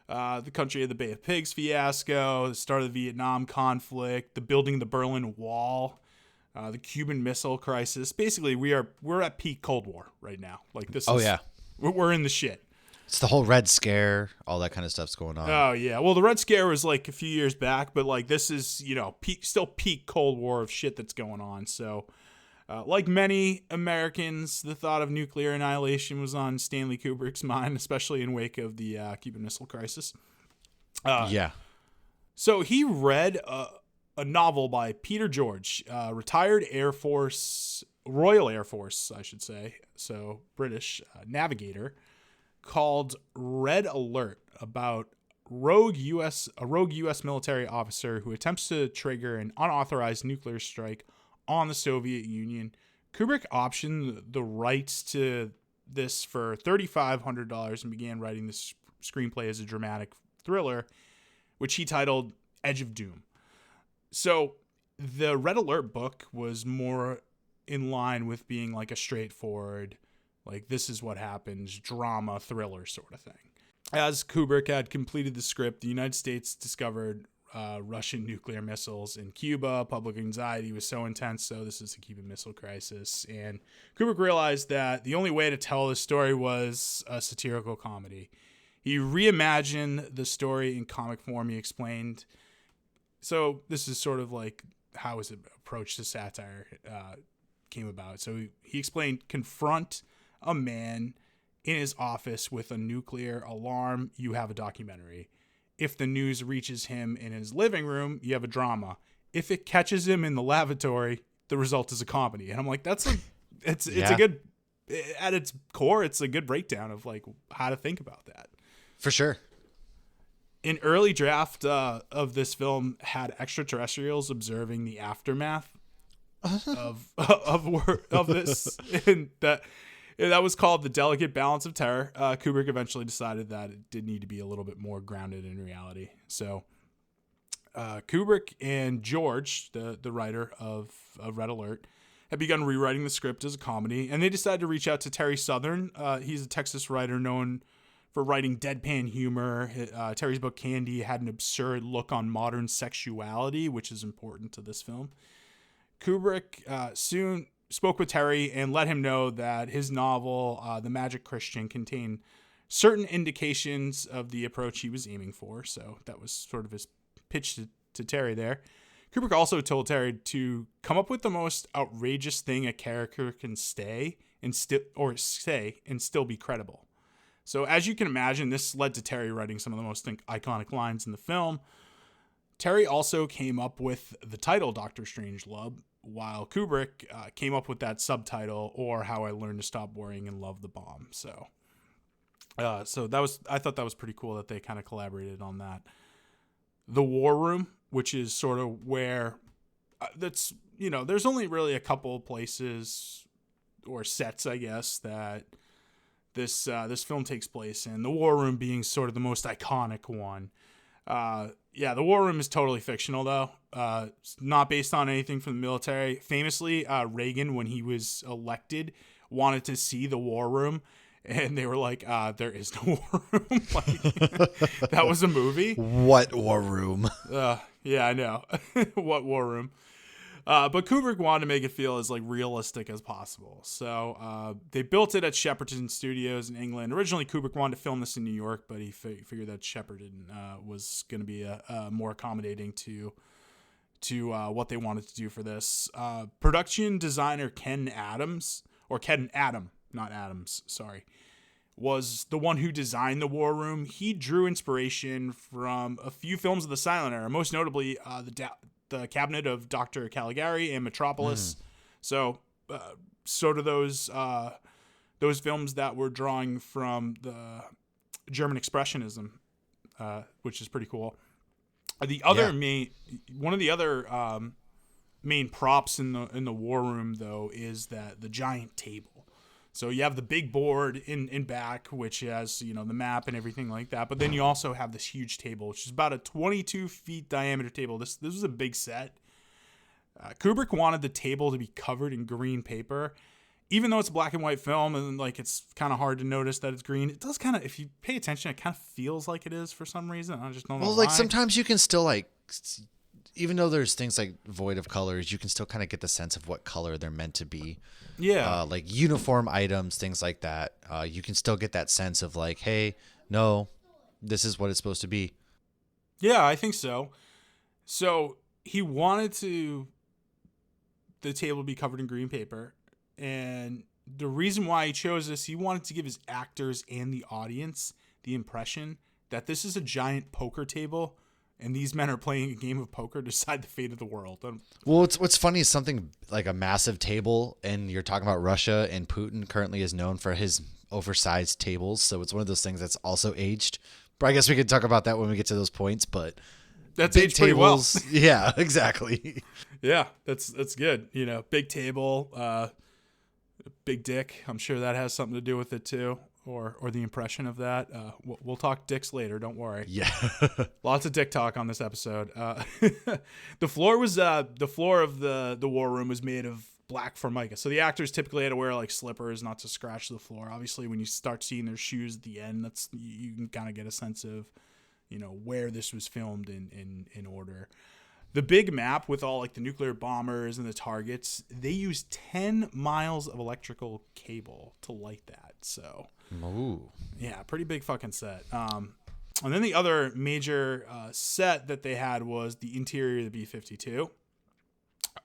The country had the Bay of Pigs fiasco, the start of the Vietnam conflict, the building of the Berlin Wall, the Cuban Missile Crisis. Basically, we're at peak Cold War right now. Like this. Yeah, we're in the shit. It's the whole Red Scare, all that kind of stuff's going on. Oh yeah, well the Red Scare was like a few years back, but like this is still peak Cold War of shit that's going on. So. Like many Americans, the thought of nuclear annihilation was on Stanley Kubrick's mind, especially in wake of the Cuban Missile Crisis. Yeah. So he read a novel by Peter George, retired Royal Air Force, I should say, so British navigator, called Red Alert, about a rogue U.S. military officer who attempts to trigger an unauthorized nuclear strike on the Soviet Union. Kubrick optioned the rights to this for $3,500 and began writing this screenplay as a dramatic thriller, which he titled Edge of Doom. So the Red Alert book was more in line with being like a straightforward, like this is what happens, drama thriller sort of thing. As Kubrick had completed the script, the United States discovered Russian nuclear missiles in Cuba. Public anxiety was so intense, so this is the Cuban Missile Crisis. And Kubrick realized that the only way to tell this story was a satirical comedy. He reimagined the story in comic form, he explained. So this is sort of like how his approach to satire came about. So he explained, confront a man in his office with a nuclear alarm, you have a documentary. If the news reaches him in his living room, you have a drama. If it catches him in the lavatory, the result is a comedy. And I'm like, it's a good, at its core, it's a good breakdown of like how to think about that. For sure. An early draft of this film had extraterrestrials observing the aftermath of this, and that was called The Delicate Balance of Terror. Kubrick eventually decided that it did need to be a little bit more grounded in reality. So Kubrick and George, the writer of Red Alert, had begun rewriting the script as a comedy, and they decided to reach out to Terry Southern. He's a Texas writer known for writing deadpan humor. Terry's book Candy had an absurd look on modern sexuality, which is important to this film. Kubrick soon spoke with Terry and let him know that his novel, The Magic Christian, contained certain indications of the approach he was aiming for. So that was sort of his pitch to Terry there. Kubrick also told Terry to come up with the most outrageous thing a character can say and still be credible. So as you can imagine, this led to Terry writing some of the most iconic lines in the film. Terry also came up with the title Dr. Strangelove, while Kubrick came up with that subtitle, or How I Learned to Stop Worrying and Love the Bomb. So I thought that was pretty cool that they kind of collaborated on that. The War Room, which is sort of where there's only really a couple places or sets, I guess, that this film takes place in. The War Room being sort of the most iconic one. The War Room is totally fictional, though. It's not based on anything from the military. Famously, Reagan, when he was elected, wanted to see the War Room, and they were like, there is no War Room. That was a movie. What War Room? Yeah, I know. What War Room? But Kubrick wanted to make it feel as like realistic as possible. So they built it at Shepperton Studios in England. Originally, Kubrick wanted to film this in New York, but he figured that Shepperton was going to be more accommodating to what they wanted to do for this. Production designer Ken Adam, not Adams, sorry, was the one who designed the War Room. He drew inspiration from a few films of the silent era, most notably the Cabinet of Dr. Caligari and Metropolis. So sort of those films that were drawing from the German Expressionism, which is pretty cool. One of the other main props in the War Room, though, is the giant table. So you have the big board in back, which has, the map and everything like that. But then you also have this huge table, which is about a 22 feet diameter table. This was a big set. Kubrick wanted the table to be covered in green paper. Even though it's a black and white film and like it's kind of hard to notice that it's green, it does kind of, if you pay attention, it kind of feels like it is for some reason. I just don't know why. Well, like sometimes you can still even though there's things like void of colors, you can still kind of get the sense of what color they're meant to be. Yeah. Like uniform items, things like that. You can still get that sense of like, hey, no, this is what it's supposed to be. Yeah, I think so. So he wanted the table to be covered in green paper. And the reason why he chose this, he wanted to give his actors and the audience the impression that this is a giant poker table and these men are playing a game of poker to decide the fate of the world. Well, what's funny is something like a massive table, and you're talking about Russia, and Putin currently is known for his oversized tables, so it's one of those things that's also aged. But I guess we could talk about that when we get to those points, but that's big aged pretty well. Yeah, exactly. Yeah, that's good. Big table, big dick. I'm sure that has something to do with it too. Or the impression of that. We'll talk dicks later. Don't worry. Yeah, lots of dick talk on this episode. The floor of the War Room was made of black formica. So the actors typically had to wear like slippers not to scratch the floor. Obviously, when you start seeing their shoes at the end, you can kind of get a sense of, where this was filmed in order. The big map with all like the nuclear bombers and the targets, they used 10 miles of electrical cable to light that. So, yeah, pretty big fucking set. And then the other major set that they had was the interior of the B-52.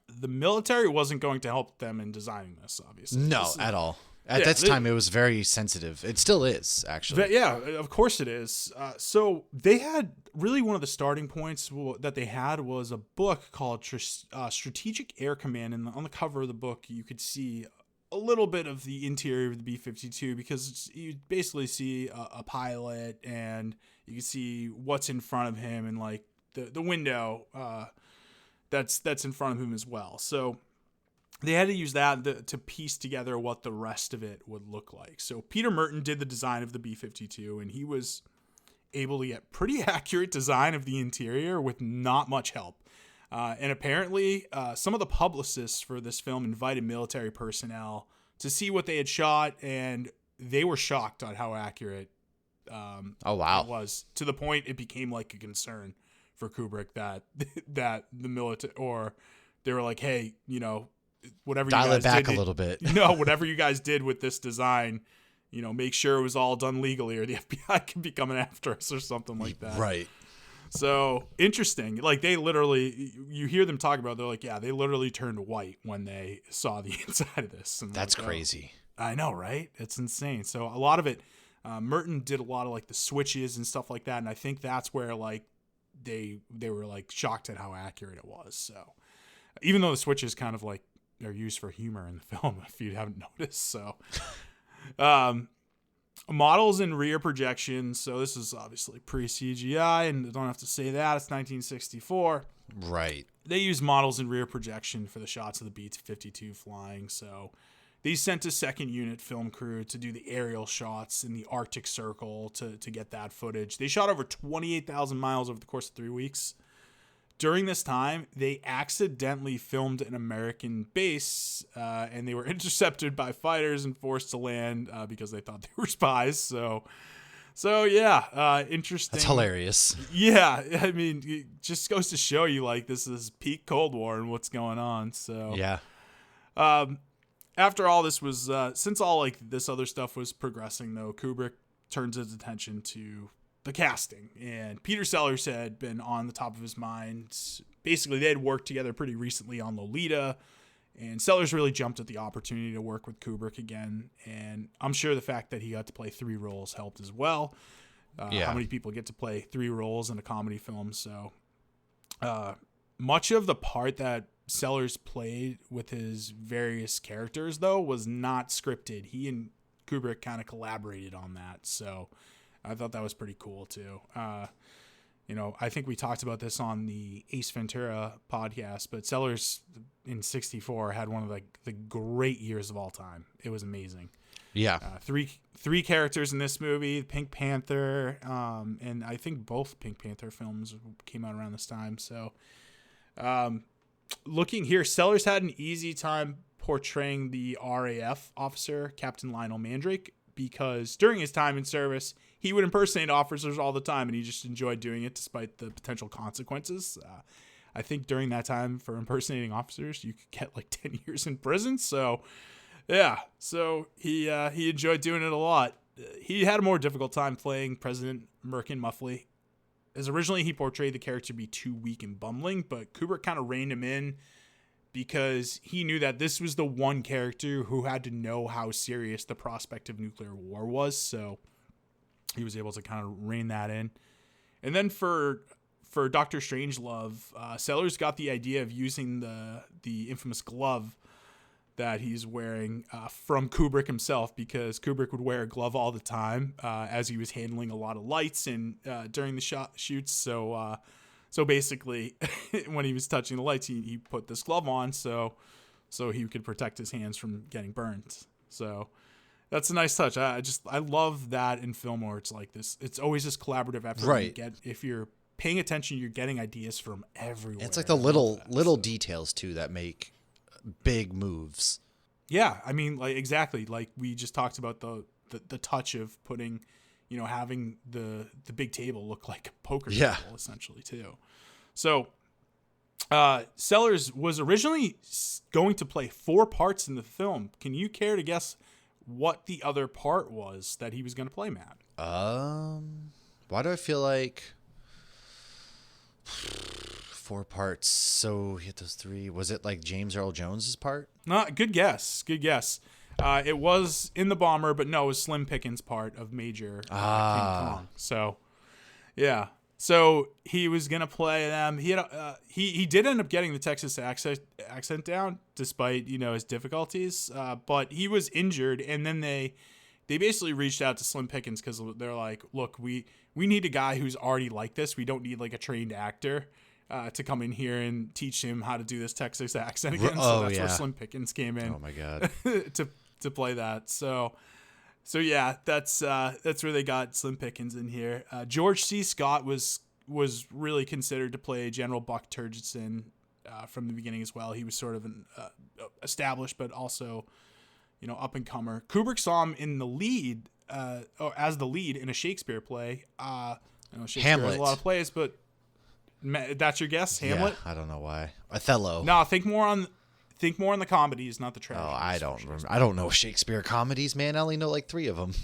The military wasn't going to help them in designing this, obviously. No, at all. At that time, it was very sensitive. It still is, actually. Yeah, of course it is. So they had really one of the starting points that they had was a book called Strategic Air Command. And on the cover of the book, you could see a little bit of the interior of the B-52 because you basically see a pilot and you can see what's in front of him and like the window that's in front of him as well. So they had to use that to piece together what the rest of it would look like. So Peter Merton did the design of the B-52, and he was able to get pretty accurate design of the interior with not much help. And apparently, some of the publicists for this film invited military personnel to see what they had shot, and they were shocked on how accurate it was, to the point it became like a concern for Kubrick that the military, or they were like, hey, whatever dial you guys it back did, a little bit. Whatever you guys did with this design, make sure it was all done legally, or the FBI can be coming after us or something like that. Right. So interesting. Like they literally, you hear them talk about, they're like, yeah, they literally turned white when they saw the inside of this. And That's like, crazy. I know, right? It's insane. So a lot of it, Merton did a lot of like the switches and stuff like that, and I think that's where like they were like shocked at how accurate it was. So even though the switches kind of like are used for humor in the film, if you haven't noticed. So models and rear projections. So this is obviously pre-CGI, and I don't have to say that. It's 1964. Right. They use models and rear projection for the shots of the B-52 flying. So they sent a second unit film crew to do the aerial shots in the Arctic Circle to get that footage. They shot over 28,000 miles over the course of 3 weeks. During this time, they accidentally filmed an American base, and they were intercepted by fighters and forced to land because they thought they were spies. So yeah, interesting. That's hilarious. Yeah, I mean, it just goes to show you, like, this is peak Cold War and what's going on. So yeah. After all this was, since all like this other stuff was progressing, though, Kubrick turns his attention to the casting, and Peter Sellers had been on the top of his mind. Basically, they had worked together pretty recently on Lolita, and Sellers really jumped at the opportunity to work with Kubrick again, and I'm sure the fact that he got to play 3 roles helped as well. How many people get to play 3 roles in a comedy film? So much of the part that Sellers played with his various characters, though, was not scripted. He and Kubrick kind of collaborated on that, so I thought that was pretty cool too. I think we talked about this on the Ace Ventura podcast, but Sellers in '64 had one of the great years of all time. It was amazing. Yeah. Three characters in this movie: Pink Panther, and I think both Pink Panther films came out around this time. So, looking here, Sellers had an easy time portraying the RAF officer, Captain Lionel Mandrake, because during his time in service, he would impersonate officers all the time, and he just enjoyed doing it despite the potential consequences. I think during that time for impersonating officers, you could get like 10 years in prison. So, yeah. So he enjoyed doing it a lot. He had a more difficult time playing President Merkin Muffley, as originally he portrayed the character to be too weak and bumbling, but Kubrick kind of reined him in because he knew that this was the one character who had to know how serious the prospect of nuclear war was. So he was able to kind of rein that in. And then for Dr. Strangelove, Sellers got the idea of using the infamous glove that he's wearing from Kubrick himself, because Kubrick would wear a glove all the time as he was handling a lot of lights and during the shoots. So basically, when he was touching the lights, he put this glove on so he could protect his hands from getting burned. So that's a nice touch. I love that in film where it's like this. It's always this collaborative effort. Right. If you're paying attention, you're getting ideas from everywhere. It's like the little details too that make big moves. Yeah, I mean, like exactly. Like we just talked about the touch of putting, having the big table look like a poker Yeah. table essentially too. So Sellers was originally going to play 4 parts in the film. Can you care to guess what the other part was that he was going to play, Matt? Why do I feel like 4 parts? So he had those 3. Was it like James Earl Jones's part? Good guess. Good guess. It was in the bomber, but no, it was Slim Pickens' part of Major King Kong. So, yeah. So he was gonna play them. He had he did end up getting the Texas accent down, despite his difficulties. But he was injured, and then they basically reached out to Slim Pickens because they're like, look, we need a guy who's already like this. We don't need like a trained actor to come in here and teach him how to do this Texas accent again. So that's where Slim Pickens came in. Oh my god. to play that. So yeah, that's where they got Slim Pickens in here. George C. Scott was really considered to play General Buck Turgidson from the beginning as well. He was sort of an established, but also up and comer. Kubrick saw him in the lead, or as the lead in a Shakespeare play. Shakespeare Hamlet. has a lot of plays, but that's your guess, Hamlet? Yeah, I don't know why. Othello. No, think more on the comedies, not the tragedies. Oh, I don't remember. I don't know Shakespeare comedies, man. I only know like 3 of them.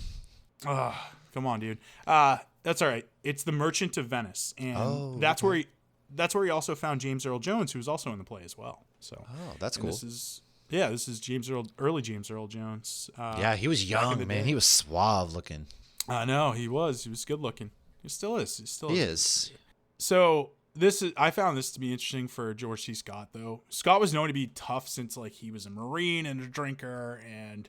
Come on, dude. That's all right. It's The Merchant of Venice, and that's where he also found James Earl Jones, who was also in the play as well. So, that's cool. This is early James Earl Jones. Yeah, he was young, man. He was suave looking. I know he was. He was good looking. He still is. He is. So I found this to be interesting for George C. Scott, though. Scott was known to be tough since like he was a Marine and a drinker, and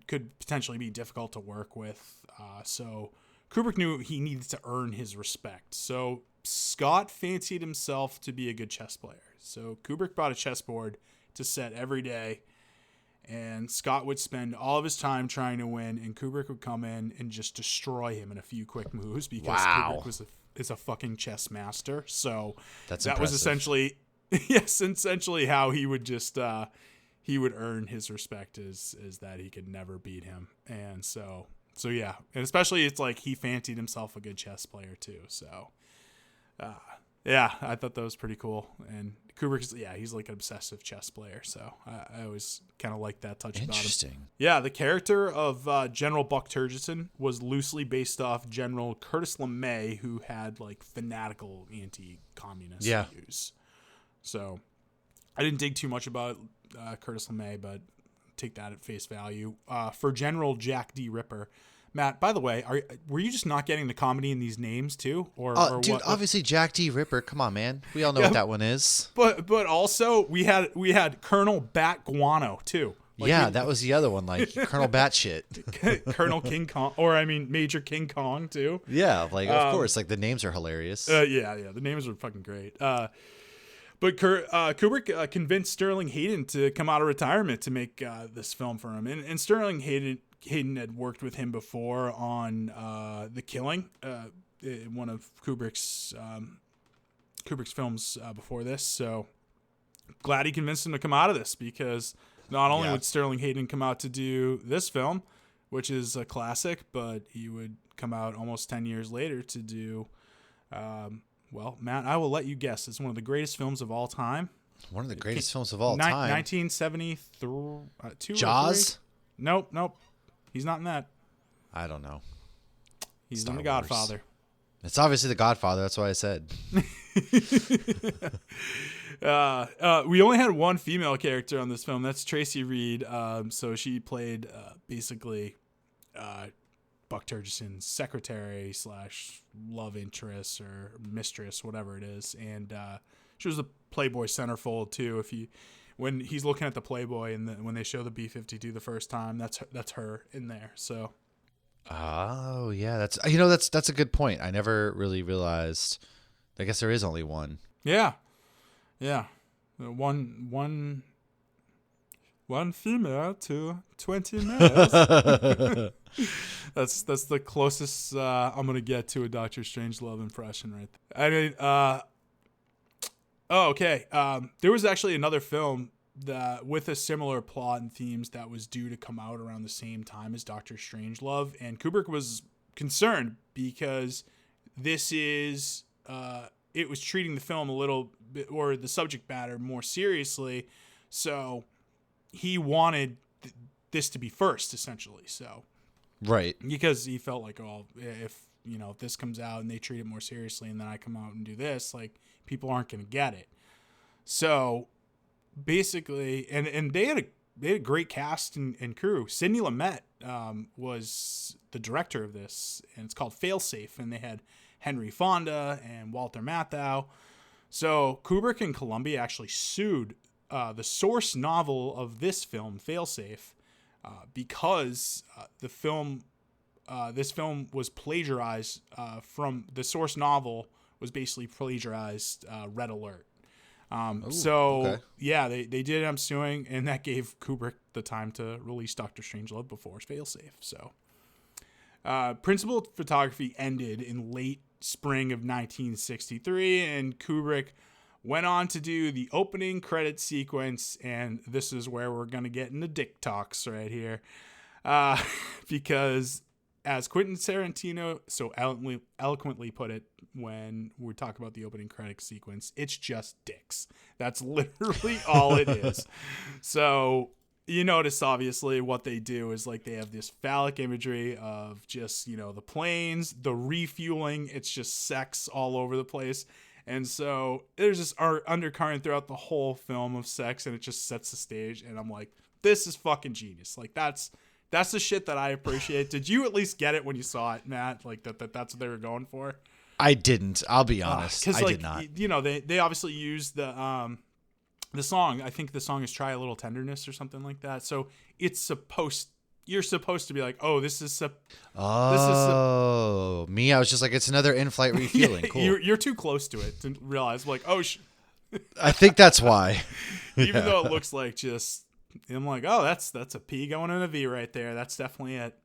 could potentially be difficult to work with. So Kubrick knew he needed to earn his respect. So Scott fancied himself to be a good chess player. So Kubrick brought a chessboard to set every day, and Scott would spend all of his time trying to win, and Kubrick would come in and just destroy him in a few quick moves because Kubrick is a fucking chess master. So that was essentially how he would just he would earn his respect is that he could never beat him. And so yeah, and especially it's like he fancied himself a good chess player too. So yeah, I thought that was pretty cool. And Kubrick's he's like an obsessive chess player. So I always kind of like that touch about him. Interesting. Yeah, the character of General Buck Turgidson was loosely based off General Curtis LeMay, who had like fanatical anti-communist views. So I didn't dig too much about Curtis LeMay, but take that at face value. For General Jack D. Ripper, Matt, by the way, were you just not getting the comedy in these names too, or dude, what? Obviously Jack D. Ripper. Come on, man. We all know what that one is. But also we had Colonel Bat Guano too. Like that was the other one, like Colonel Batshit. Colonel King Kong, or I mean Major King Kong too. Yeah, like of course, like the names are hilarious. Yeah, the names are fucking great. But Kubrick convinced Sterling Hayden to come out of retirement to make this film for him, and Sterling Hayden had worked with him before on The Killing, one of Kubrick's films before this. So glad he convinced him to come out of this, because not only would Sterling Hayden come out to do this film, which is a classic, but he would come out almost 10 years later to do, well, Matt, I will let you guess. It's one of the greatest films of all time. One of the greatest films of all time. 1972. Jaws? Nope. He's not in that. I don't know. He's Star in The Wars. Godfather. It's obviously The Godfather. That's why I said. We only had one female character on this film. That's Tracy Reed. So she played basically Buck Turgidson's secretary / love interest or mistress, whatever it is. And she was the Playboy centerfold too. When he's looking at the Playboy and when they show the B-52 the first time, that's her in there. So. Oh yeah, that's a good point. I never really realized. I guess there is only one. Yeah. One female to 20 males. That's the closest I'm gonna get to a Dr. Strangelove impression right there. I mean, okay. There was actually another film that with a similar plot and themes that was due to come out around the same time as Dr. Strangelove, and Kubrick was concerned because this is it was treating the film a little bit, or the subject matter, more seriously. So he wanted this to be first, essentially. So Right. because he felt like, oh, if this comes out and they treat it more seriously, and then I come out and do this, like, people aren't going to get it. So basically, and they had a great cast and crew. Sidney Lumet was the director of this, and it's called Failsafe, and they had Henry Fonda and Walter Matthau. So Kubrick and Columbia actually sued the source novel of this film, Failsafe, because this film was plagiarized from the source novel was basically plagiarized Red Alert. Yeah, they did end up suing, and that gave Kubrick the time to release Dr. Strangelove before Failsafe. So principal photography ended in late spring of 1963, and Kubrick went on to do the opening credit sequence, and this is where we're going to get into dick talks right here. Because as Quentin Tarantino so eloquently put it when we talk about the opening credit sequence, it's just dicks. That's literally all it is. So you notice, obviously, what they do is, like, they have this phallic imagery of just, the planes, the refueling. It's just sex all over the place. And so there's this undercurrent throughout the whole film of sex, and it just sets the stage. And I'm like, this is fucking genius. Like, that's the shit that I appreciate. Did you at least get it when you saw it, Matt? Like, that's what they were going for? I didn't. I'll be honest. I did not. They obviously used the song. I think the song is "Try a Little Tenderness" or something like that. So you're supposed to be like, oh, this is me. I was just like, it's another in-flight refueling. Yeah, cool. You're too close to it to realize, like, oh, I think that's why. Even though it looks like just, I'm like, oh, that's a P going in a V right there. That's definitely it.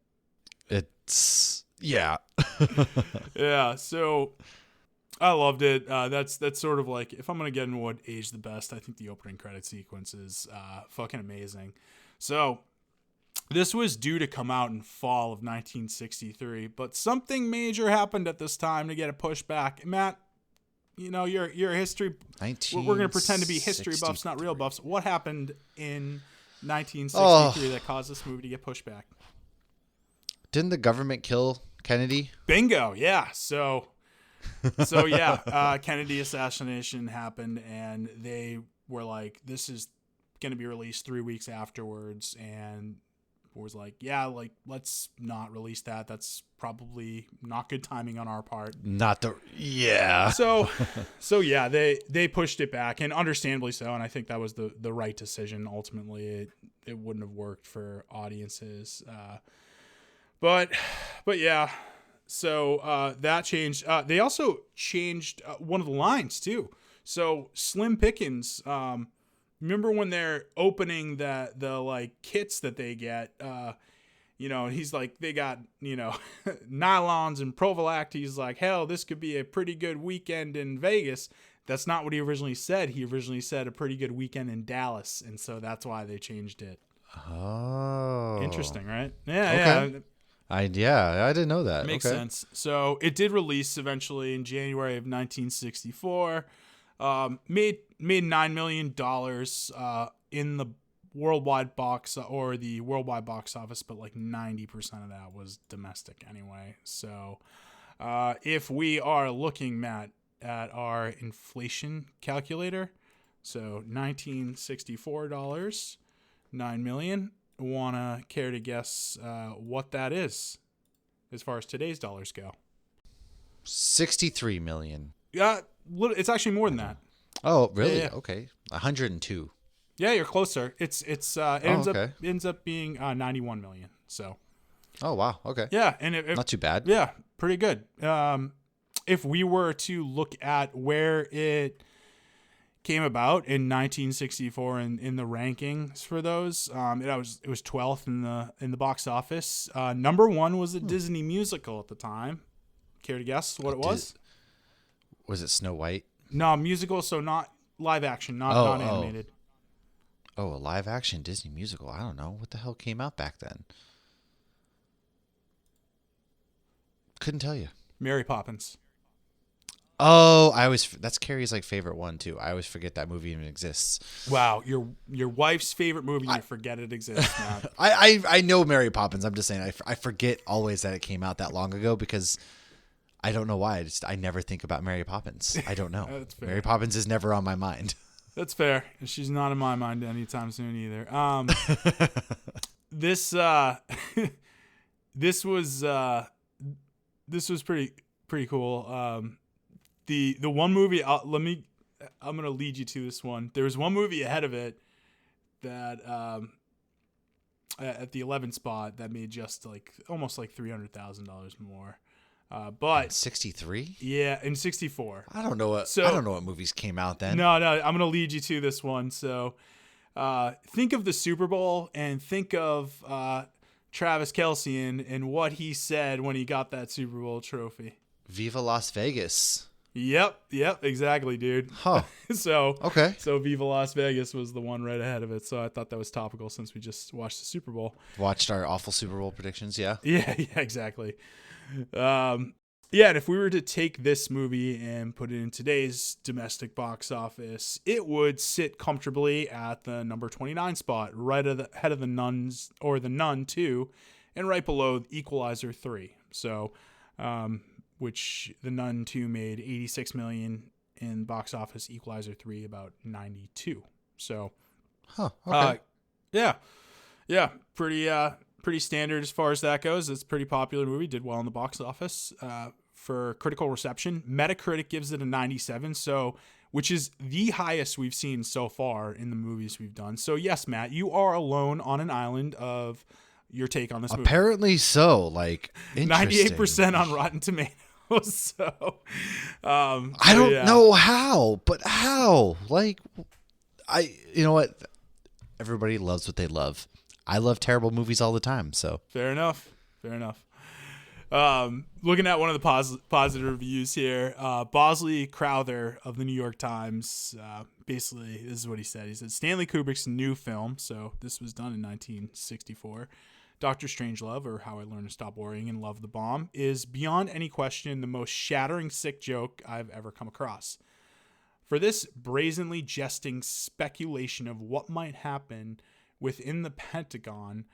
It's yeah. Yeah. So I loved it. That's sort of like, if I'm gonna get into what aged the best, I think the opening credit sequence is fucking amazing. So this was due to come out in fall of 1963, but something major happened at this time to get it pushed back. Matt, you're a history. We're going to pretend to be history buffs, not real buffs. What happened in 1963 that caused this movie to get pushed back? Didn't the government kill Kennedy? Bingo. Yeah. So Kennedy assassination happened, and they were like, this is going to be released 3 weeks afterwards, and was like, yeah, like, let's not release that. That's probably not good timing on our part. So yeah, they pushed it back, and understandably so. And I think that was the right decision. Ultimately, it wouldn't have worked for audiences. But yeah, so that changed. They also changed one of the lines too. So Slim Pickens, remember when they're opening the like kits that they get, he's like, they got, nylons and Provolact. He's like, hell, this could be a pretty good weekend in Vegas. That's not what he originally said. He originally said a pretty good weekend in Dallas. And so that's why they changed it. Oh. Interesting, right? Yeah. Okay. Yeah. I didn't know that. Makes okay. sense. So it did release eventually in January of 1964. Made $9 million in the worldwide box office, but like 90% of that was domestic anyway. So if we are looking, Matt, at our inflation calculator, so $1964, 9 million. Wanna care to guess what that is as far as today's dollars go? 63 million. Yeah, it's actually more than that. Oh, really? Yeah. Okay. 102. Yeah, you're closer. It ends up being 91 million. So. Oh wow. Okay. Yeah, and not too bad. Yeah, pretty good. If we were to look at where it came about in 1964 in the rankings for those, it was 12th in the box office. Number one was a Disney musical at the time. Care to guess what it was? Was it Snow White? No, musical, so not live action, not animated. Oh, a live action Disney musical. I don't know. What the hell came out back then? Couldn't tell you. Mary Poppins. Oh, that's Carrie's like favorite one too. I always forget that movie even exists. Wow, your wife's favorite movie, and you forget it exists, man. I know Mary Poppins. I'm just saying I forget always that it came out that long ago because I don't know why. I never think about Mary Poppins. I don't know. That's fair. Mary Poppins is never on my mind. That's fair. She's not in my mind anytime soon either. This was pretty cool. The one movie I'm gonna lead you to this one. There was one movie ahead of it that at the 11th spot that made just like almost like $300,000 more. But 63? Yeah, in 64. I don't know what movies came out then. No, I'm gonna lead you to this one. So think of the Super Bowl and think of Travis Kelce and what he said when he got that Super Bowl trophy. Viva Las Vegas. Yep, exactly, dude. Huh. Okay. So Viva Las Vegas was the one right ahead of it. So I thought that was topical since we just watched the Super Bowl. Watched our awful Super Bowl predictions, yeah. Yeah, exactly. And if we were to take this movie and put it in today's domestic box office, it would sit comfortably at the number 29 spot, right ahead of the Nuns or the Nun 2, and right below Equalizer 3. So, which the Nun 2 made $86 million in box office, Equalizer 3 about 92. So, okay. Yeah, pretty standard as far as that goes. It's a pretty popular movie. Did well in the box office. For critical reception, Metacritic gives it a 97, which is the highest we've seen so far in the movies we've done. So yes, Matt, you are alone on an island of your take on this movie. Apparently so. 98% on Rotten Tomatoes. So I don't know how, but how? You know what? Everybody loves what they love. I love terrible movies all the time. So fair enough. Looking at one of the positive reviews here, Bosley Crowther of the New York Times, basically, this is what he said. He said, Stanley Kubrick's new film, so this was done in 1964, Dr. Strangelove, or How I Learned to Stop Worrying and Love the Bomb, is beyond any question the most shattering sick joke I've ever come across. For this brazenly jesting speculation of what might happen within the Pentagon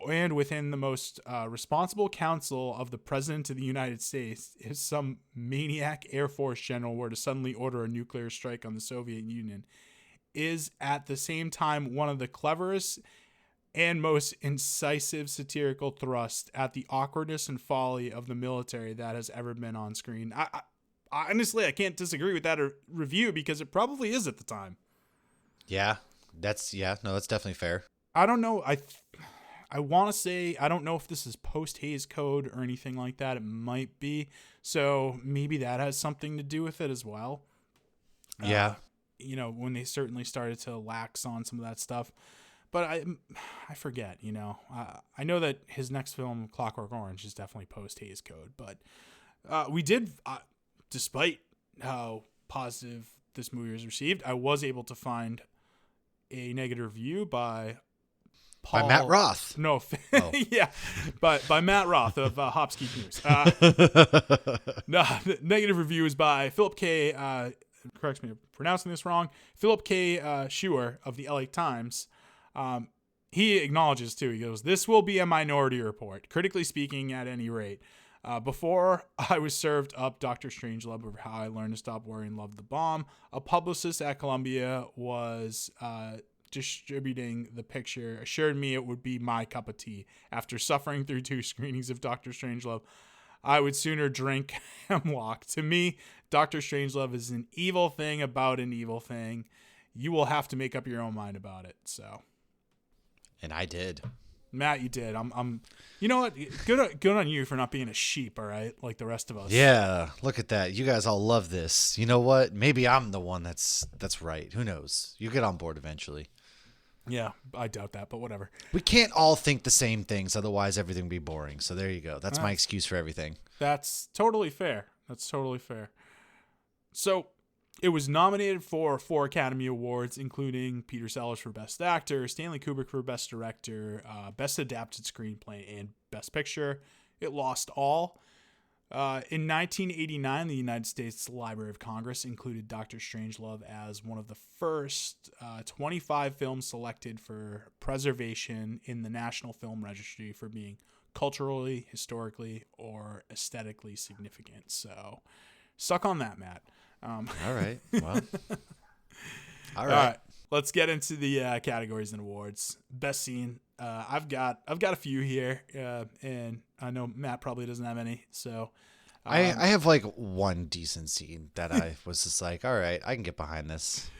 and within the most responsible counsel of the President of the United States, if some maniac Air Force general were to suddenly order a nuclear strike on the Soviet Union, is at the same time one of the cleverest and most incisive satirical thrust at the awkwardness and folly of the military that has ever been on screen. I honestly, I can't disagree with that review because it probably is at the time. yeah, that's definitely fair. I don't know. I want to say, I don't know if this is post-Hays Code or anything like that. It might be. So maybe that has something to do with it as well. Yeah. When they certainly started to lax on some of that stuff. But I forget, I know that his next film, Clockwork Orange, is definitely post-Hays Code. But we did, despite how positive this movie was received, I was able to find a negative review by Matt Roth. No, yeah, by Matt Roth of Hopskeep News. No, the negative review is by Philip K. Correct me if I'm pronouncing this wrong. Philip K. Schuer of the LA Times. He acknowledges too. He goes, "This will be a minority report, critically speaking, at any rate. Before I was served up Dr. Strangelove of How I Learned to Stop Worrying and Love the Bomb, a publicist at Columbia was distributing the picture assured me it would be my cup of tea. After suffering through 2 screenings of Dr. Strangelove, I would sooner drink hemlock. To me, Dr. Strangelove is an evil thing about an evil thing. You will have to make up your own mind about it." So, and I did. Matt, you did. I'm. You know what? Good on you for not being a sheep. All right, like the rest of us. Yeah, look at that. You guys all love this. You know what? Maybe I'm the one that's right. Who knows? You get on board eventually. Yeah, I doubt that, but whatever. We can't all think the same things, otherwise everything would be boring. So there you go. That's my excuse for everything. That's totally fair. So, it was nominated for 4 Academy Awards, including Peter Sellers for Best Actor, Stanley Kubrick for Best Director, Best Adapted Screenplay, and Best Picture. It lost all. In 1989, the United States Library of Congress included Dr. Strangelove as one of the first 25 films selected for preservation in the National Film Registry for being culturally, historically, or aesthetically significant. So, suck on that, Matt. All right. Well. All All right. Let's get into the categories and awards. Best scene. I've got a few here, and I know Matt probably doesn't have any. So I have like one decent scene that I was just like, all right, I can get behind this.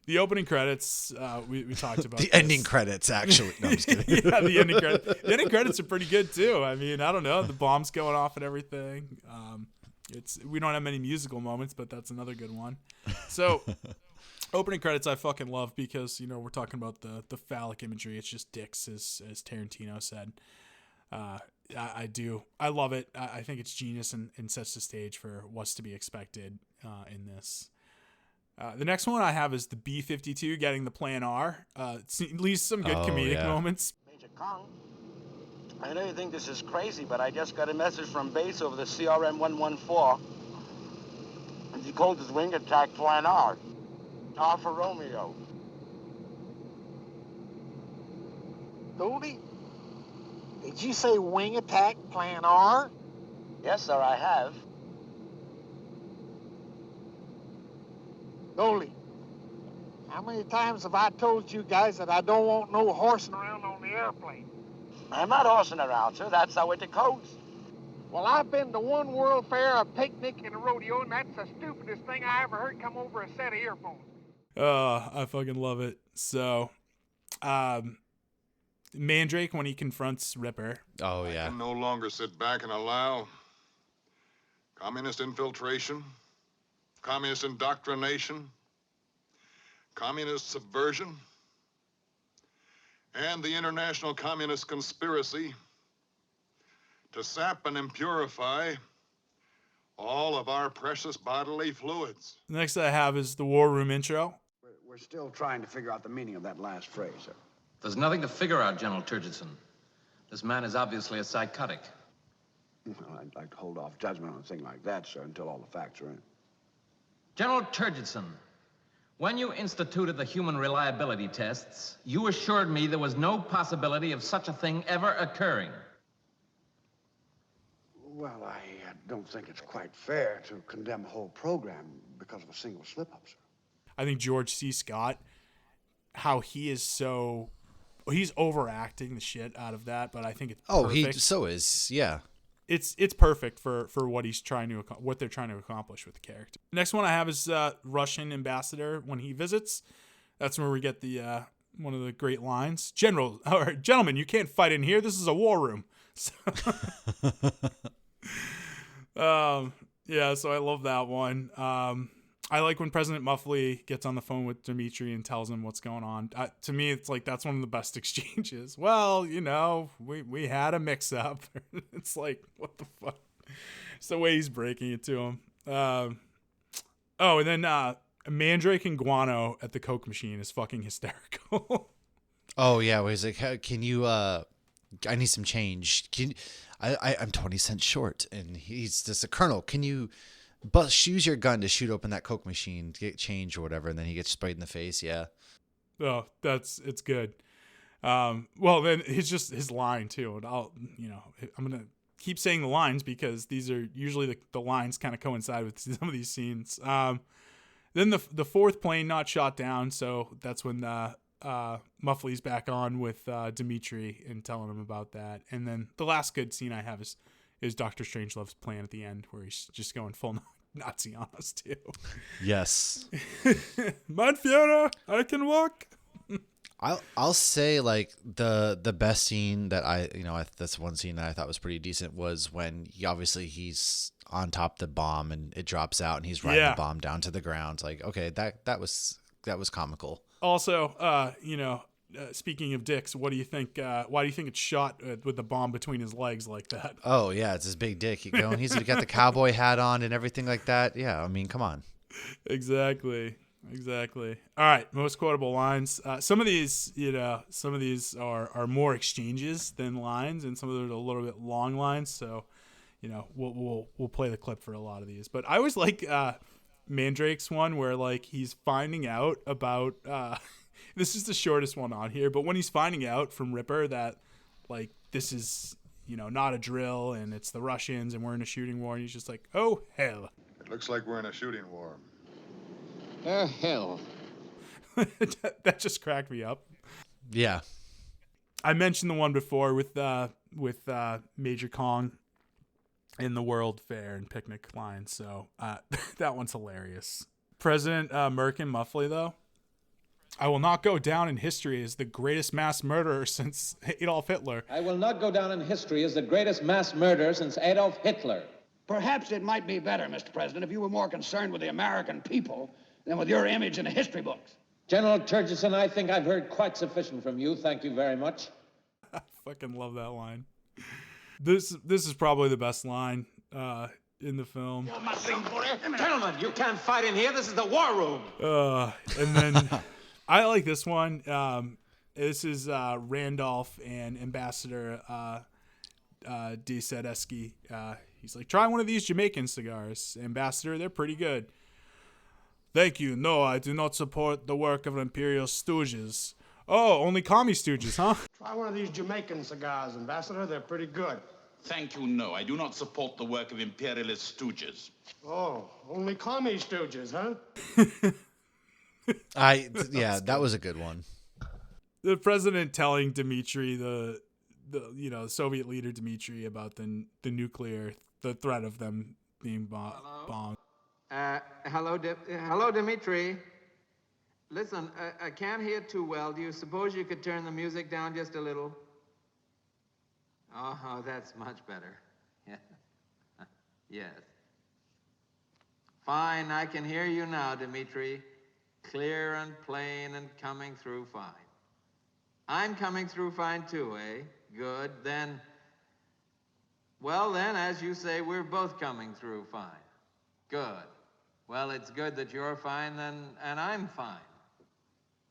The opening credits, we talked about. The ending credits, actually. No, I'm just kidding. Yeah, the ending credits. The ending credits are pretty good too. I mean, I don't know, the bombs going off and everything. We don't have many musical moments, but that's another good one. So. Opening credits I fucking love because, we're talking about the phallic imagery. It's just dicks, as Tarantino said. I do. I love it. I think it's genius and sets the stage for what's to be expected in this. The next one I have is the B-52 getting the Plan R. It leaves some good comedic moments. Major Kong, I know you think this is crazy, but I just got a message from base over the CRM 114. And he called his wing attack Plan R. Alpha Romeo. Goldie, did you say wing attack Plan R? Yes, sir, I have. Goldie, how many times have I told you guys that I don't want no horsing around on the airplane? I'm not horsing around, sir. That's how it goes. Well, I've been to one World Fair, a picnic, and a rodeo, and that's the stupidest thing I ever heard come over a set of earphones. I fucking love it. So, Mandrake, when he confronts Ripper. Oh, yeah. I can no longer sit back and allow communist infiltration, communist indoctrination, communist subversion, and the international communist conspiracy to sap and impurify all of our precious bodily fluids. Next I have is the War Room intro. We're still trying to figure out the meaning of that last phrase, sir. There's nothing to figure out, General Turgidson. This man is obviously a psychotic. Well, I'd like to hold off judgment on a thing like that, sir, until all the facts are in. General Turgidson, when you instituted the human reliability tests, you assured me there was no possibility of such a thing ever occurring. Well, I don't think it's quite fair to condemn a whole program because of a single slip-up, sir. I think George C. Scott, how he is he's overacting the shit out of that, but I think it's perfect. Yeah. It's perfect for what what they're trying to accomplish with the character. Next one I have is Russian ambassador when he visits. That's where we get the one of the great lines. Gentlemen, you can't fight in here. This is a war room. So, so I love that one. I like when President Muffley gets on the phone with Dmitri and tells him what's going on. To me, it's like that's one of the best exchanges. Well, we had a mix-up. It's like, what the fuck? It's the way he's breaking it to him. And then Mandrake and Guano at the Coke machine is fucking hysterical. Oh, yeah. Where he's like, can you, I need some change. I'm 20 cents short. And he's just a colonel. Can you use your gun to shoot open that Coke machine to get change or whatever? And then he gets sprayed in the face. Yeah. Oh, it's good. Well, then it's just his line too. And I'm going to keep saying the lines because these are usually the lines kind of coincide with some of these scenes. Then the fourth plane not shot down. So that's when Muffley's back on with Dmitri and telling him about that. And then the last good scene I have is Dr. Strangelove's plan at the end where he's just going full Nazi on us too. Yes. Mein Führer, I can walk. I'll say like the best scene that that's one scene that I thought was pretty decent was when he's on top of the bomb and it drops out and he's riding the bomb down to the ground. Like, okay, that was comical. Also, speaking of dicks, what do you think? Why do you think it's shot with the bomb between his legs like that? Oh yeah, it's his big dick. He's got the cowboy hat on and everything like that. Yeah, I mean, come on. Exactly. All right, most quotable lines. Some of these, are more exchanges than lines, and some of them are a little bit long lines. So, we'll play the clip for a lot of these. But I always like Mandrake's one where like he's finding out about this is the shortest one on here, but when he's finding out from Ripper that like this is not a drill and it's the Russians and we're in a shooting war, and he's just like, oh hell. It looks like we're in a shooting war. Hell. That just cracked me up. Yeah. I mentioned the one before with Major Kong in the World Fair and Picnic line, so that one's hilarious. President Merkin Muffley, though, I will not go down in history as the greatest mass murderer since Adolf Hitler. I will not go down in history as the greatest mass murderer since Adolf Hitler. Perhaps it might be better, Mr. President, if you were more concerned with the American people than with your image in the history books. General Turgidson, I think I've heard quite sufficient from you. Thank you very much. I fucking love that line. This is probably the best line in the film. Gentlemen, you can't fight in here. This is the war room. And then I like this one. This is Randolph and Ambassador D. Sadesky. He's like, try one of these Jamaican cigars. Ambassador, they're pretty good. Thank you. No, I do not support the work of Imperial stooges. Oh, only commie stooges, huh? Try one of these Jamaican cigars, Ambassador. They're pretty good. Thank you, no. I do not support the work of imperialist stooges. Oh, only commie stooges, huh? That was a good one. The president telling Dmitri, the Soviet leader Dmitri, about the threat of them being bombed. Hello, Dmitri. Listen, I can't hear too well. Do you suppose you could turn the music down just a little? Oh, that's much better. Yeah. Yes. Fine, I can hear you now, Dmitri. Clear and plain and coming through fine. I'm coming through fine too, eh? Good. Then, as you say, we're both coming through fine. Good. Well, it's good that you're fine then, and I'm fine.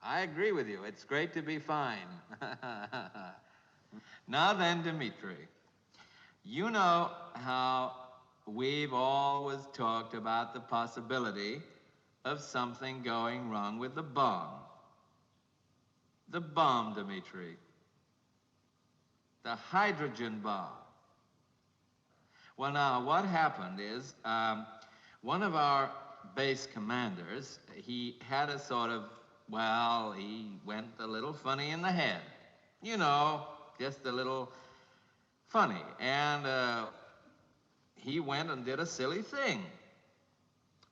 I agree with you. It's great to be fine. Now then, Dmitri, you know how we've always talked about the possibility of something going wrong with the bomb. The bomb, Dmitri. The hydrogen bomb. Well, now, what happened is one of our base commanders, he had a sort of, he went a little funny in the head. Just a little funny. And he went and did a silly thing.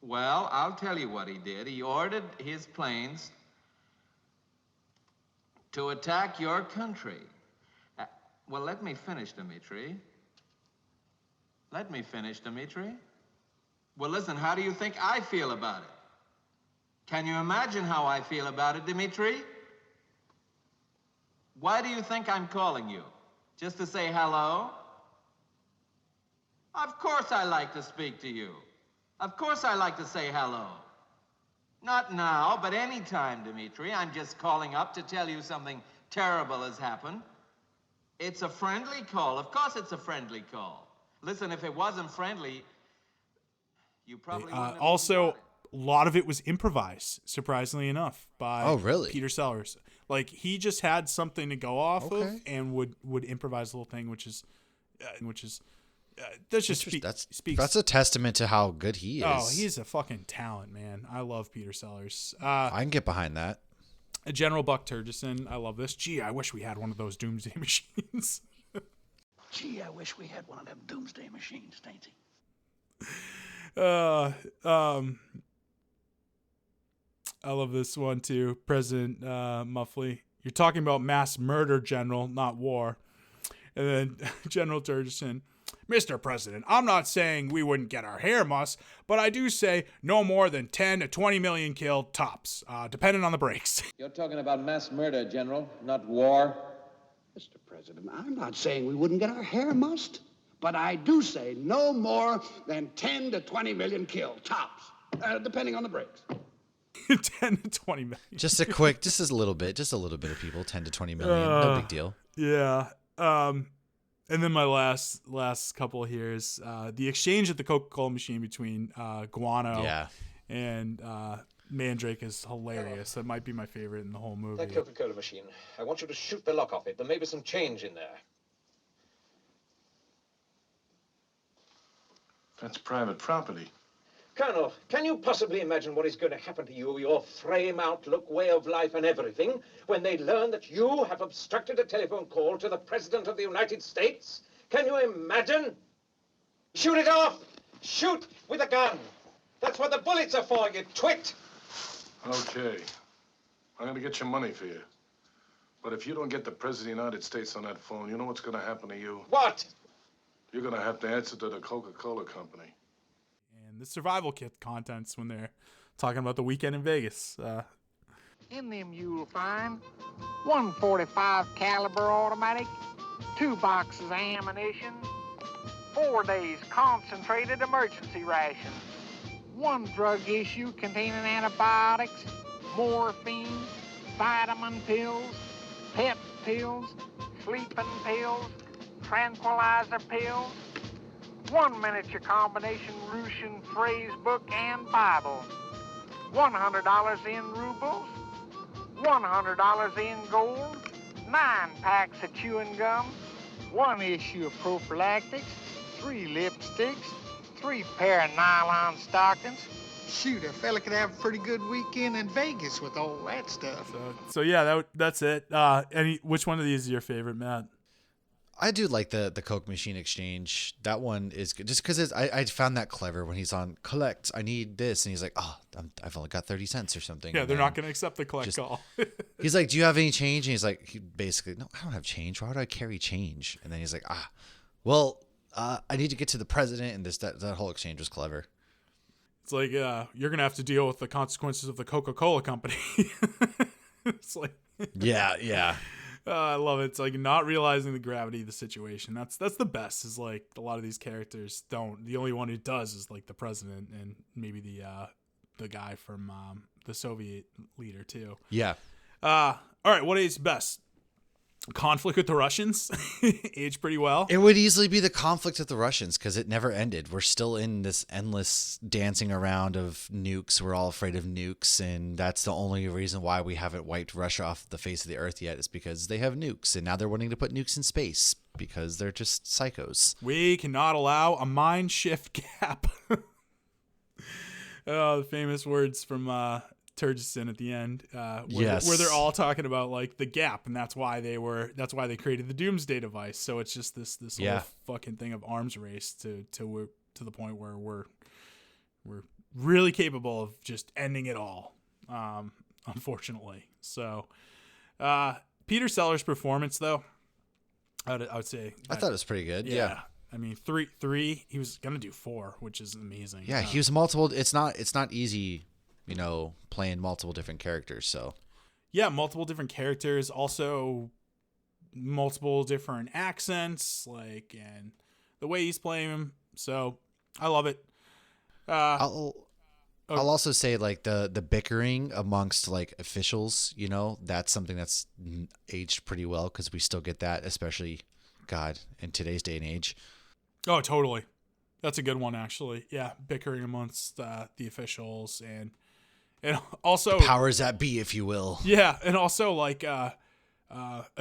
Well, I'll tell you what he did. He ordered his planes to attack your country. Let me finish, Dmitri. Let me finish, Dmitri. Well, listen, how do you think I feel about it? Can you imagine how I feel about it, Dmitri? Why do you think I'm calling you? Just to say hello? Of course I like to speak to you. Of course I like to say hello. Not now, but any time, Dmitri. I'm just calling up to tell you something terrible has happened. It's a friendly call. Of course it's a friendly call. Listen, if it wasn't friendly, you probably wouldn't have also, a lot of it was improvised, surprisingly enough, by Peter Sellers. Like, he just had something to go off of and would improvise a little thing, which is that just speaks. That's a testament to how good he is. Oh, he's a fucking talent, man. I love Peter Sellers. I can get behind that. General Buck Turgidson, I love this. Gee, I wish we had one of those doomsday machines. Gee, I wish we had one of them doomsday machines, Stainsy. I love this one too. President Muffley, you're talking about mass murder, General, not war. And then General Turgidson, Mr. President, I'm not saying we wouldn't get our hair mussed, but I do say no more than 10 to 20 million killed tops, depending on the breaks. You're talking about mass murder, General, not war. Mr. President, I'm not saying we wouldn't get our hair mussed, but I do say no more than 10 to 20 million killed tops, depending on the breaks. 10 to 20 million. Just a little bit of people, 10 to 20 million, no big deal. Yeah. And And then my last couple here is the exchange at the Coca-Cola machine between Guano and Mandrake is hilarious. That might be my favorite in the whole movie. That Coca-Cola machine. I want you to shoot the lock off it. There may be some change in there. That's private property. Colonel, can you possibly imagine what is going to happen to you, your frame, outlook, way of life, and everything, when they learn that you have obstructed a telephone call to the President of the United States? Can you imagine? Shoot it off! Shoot with a gun! That's what the bullets are for, you twit! Okay. I'm gonna get your money for you. But if you don't get the President of the United States on that phone, you know what's gonna happen to you? What? You're gonna have to answer to the Coca-Cola company. And the survival kit contents when they're talking about the weekend in Vegas. In them you'll find 145 caliber automatic, 2 boxes of ammunition, 4 days concentrated emergency ration, 1 drug issue containing antibiotics, morphine, vitamin pills, pep pills, sleeping pills, tranquilizer pills, 1 miniature combination Russian phrase book and Bible, $100 in rubles, $100 in gold, 9 packs of chewing gum, 1 issue of prophylactics, 3 lipsticks, 3 pair of nylon stockings. Shoot, a fella could have a pretty good weekend in Vegas with all that stuff. So yeah, that's it. Which one of these is your favorite, Matt? I do like the Coke machine exchange. That one is good just because I found that clever when he's on collect. I need this, and he's like, "Oh, I've only got 30 cents or something." Yeah, they're not going to accept the collect call. He's like, "Do you have any change?" And he's like, basically, "No, I don't have change. Why would I carry change?" And then he's like, well, I need to get to the president." And that whole exchange was clever. It's like, you're going to have to deal with the consequences of the Coca-Cola company. It's like, yeah. I love it. It's like not realizing the gravity of the situation. That's the best. Is like a lot of these characters don't. The only one who does is like the president and maybe the guy from the Soviet leader too. Yeah. All right. What is best? Conflict with the Russians aged pretty well. It would easily be the conflict with the Russians because it never ended. We're still in this endless dancing around of nukes. We're all afraid of nukes, and that's the only reason why we haven't wiped Russia off the face of the earth yet is because they have nukes, and now they're wanting to put nukes in space because they're just psychos. We cannot allow a mind shift gap. The famous words from Turgison at the end, where they're all talking about like the gap, and that's why they created the Doomsday device. So it's just this whole fucking thing of arms race to the point where we're really capable of just ending it all, unfortunately. So Peter Sellers' performance, though, I would say I thought it was pretty good. Yeah. I mean, three. He was gonna do 4, which is amazing. Yeah, he was multiple. It's not easy, playing multiple different characters. So yeah, multiple different characters, also multiple different accents, and the way he's playing them. So I love it. I'll also say like the bickering amongst like officials, that's something that's aged pretty well because we still get that, especially in today's day and age. Oh, totally. That's a good one, actually. Yeah, bickering amongst the officials and also the powers that be, if you will. Yeah, and also like a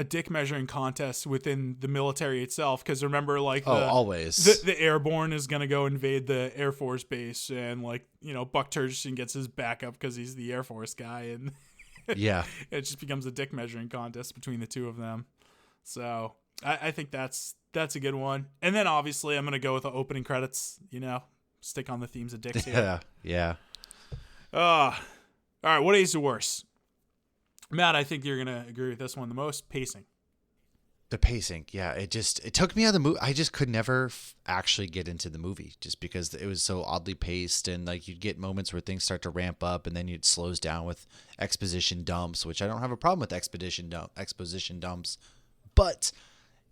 dick measuring contest within the military itself. Because remember, like always the airborne is gonna go invade the Air Force base, and Buck Turgison gets his backup because he's the Air Force guy, and yeah, it just becomes a dick measuring contest between the two of them. So I think that's a good one. And then obviously I'm gonna go with the opening credits. Stick on the themes of dicks here. Yeah. All right, what is the worst? Matt, I think you're going to agree with this one the most. Pacing. The pacing, yeah. It took me out of the movie. I just could never actually get into the movie just because it was so oddly paced, and like you'd get moments where things start to ramp up and then it slows down with exposition dumps, which I don't have a problem with exposition dumps, but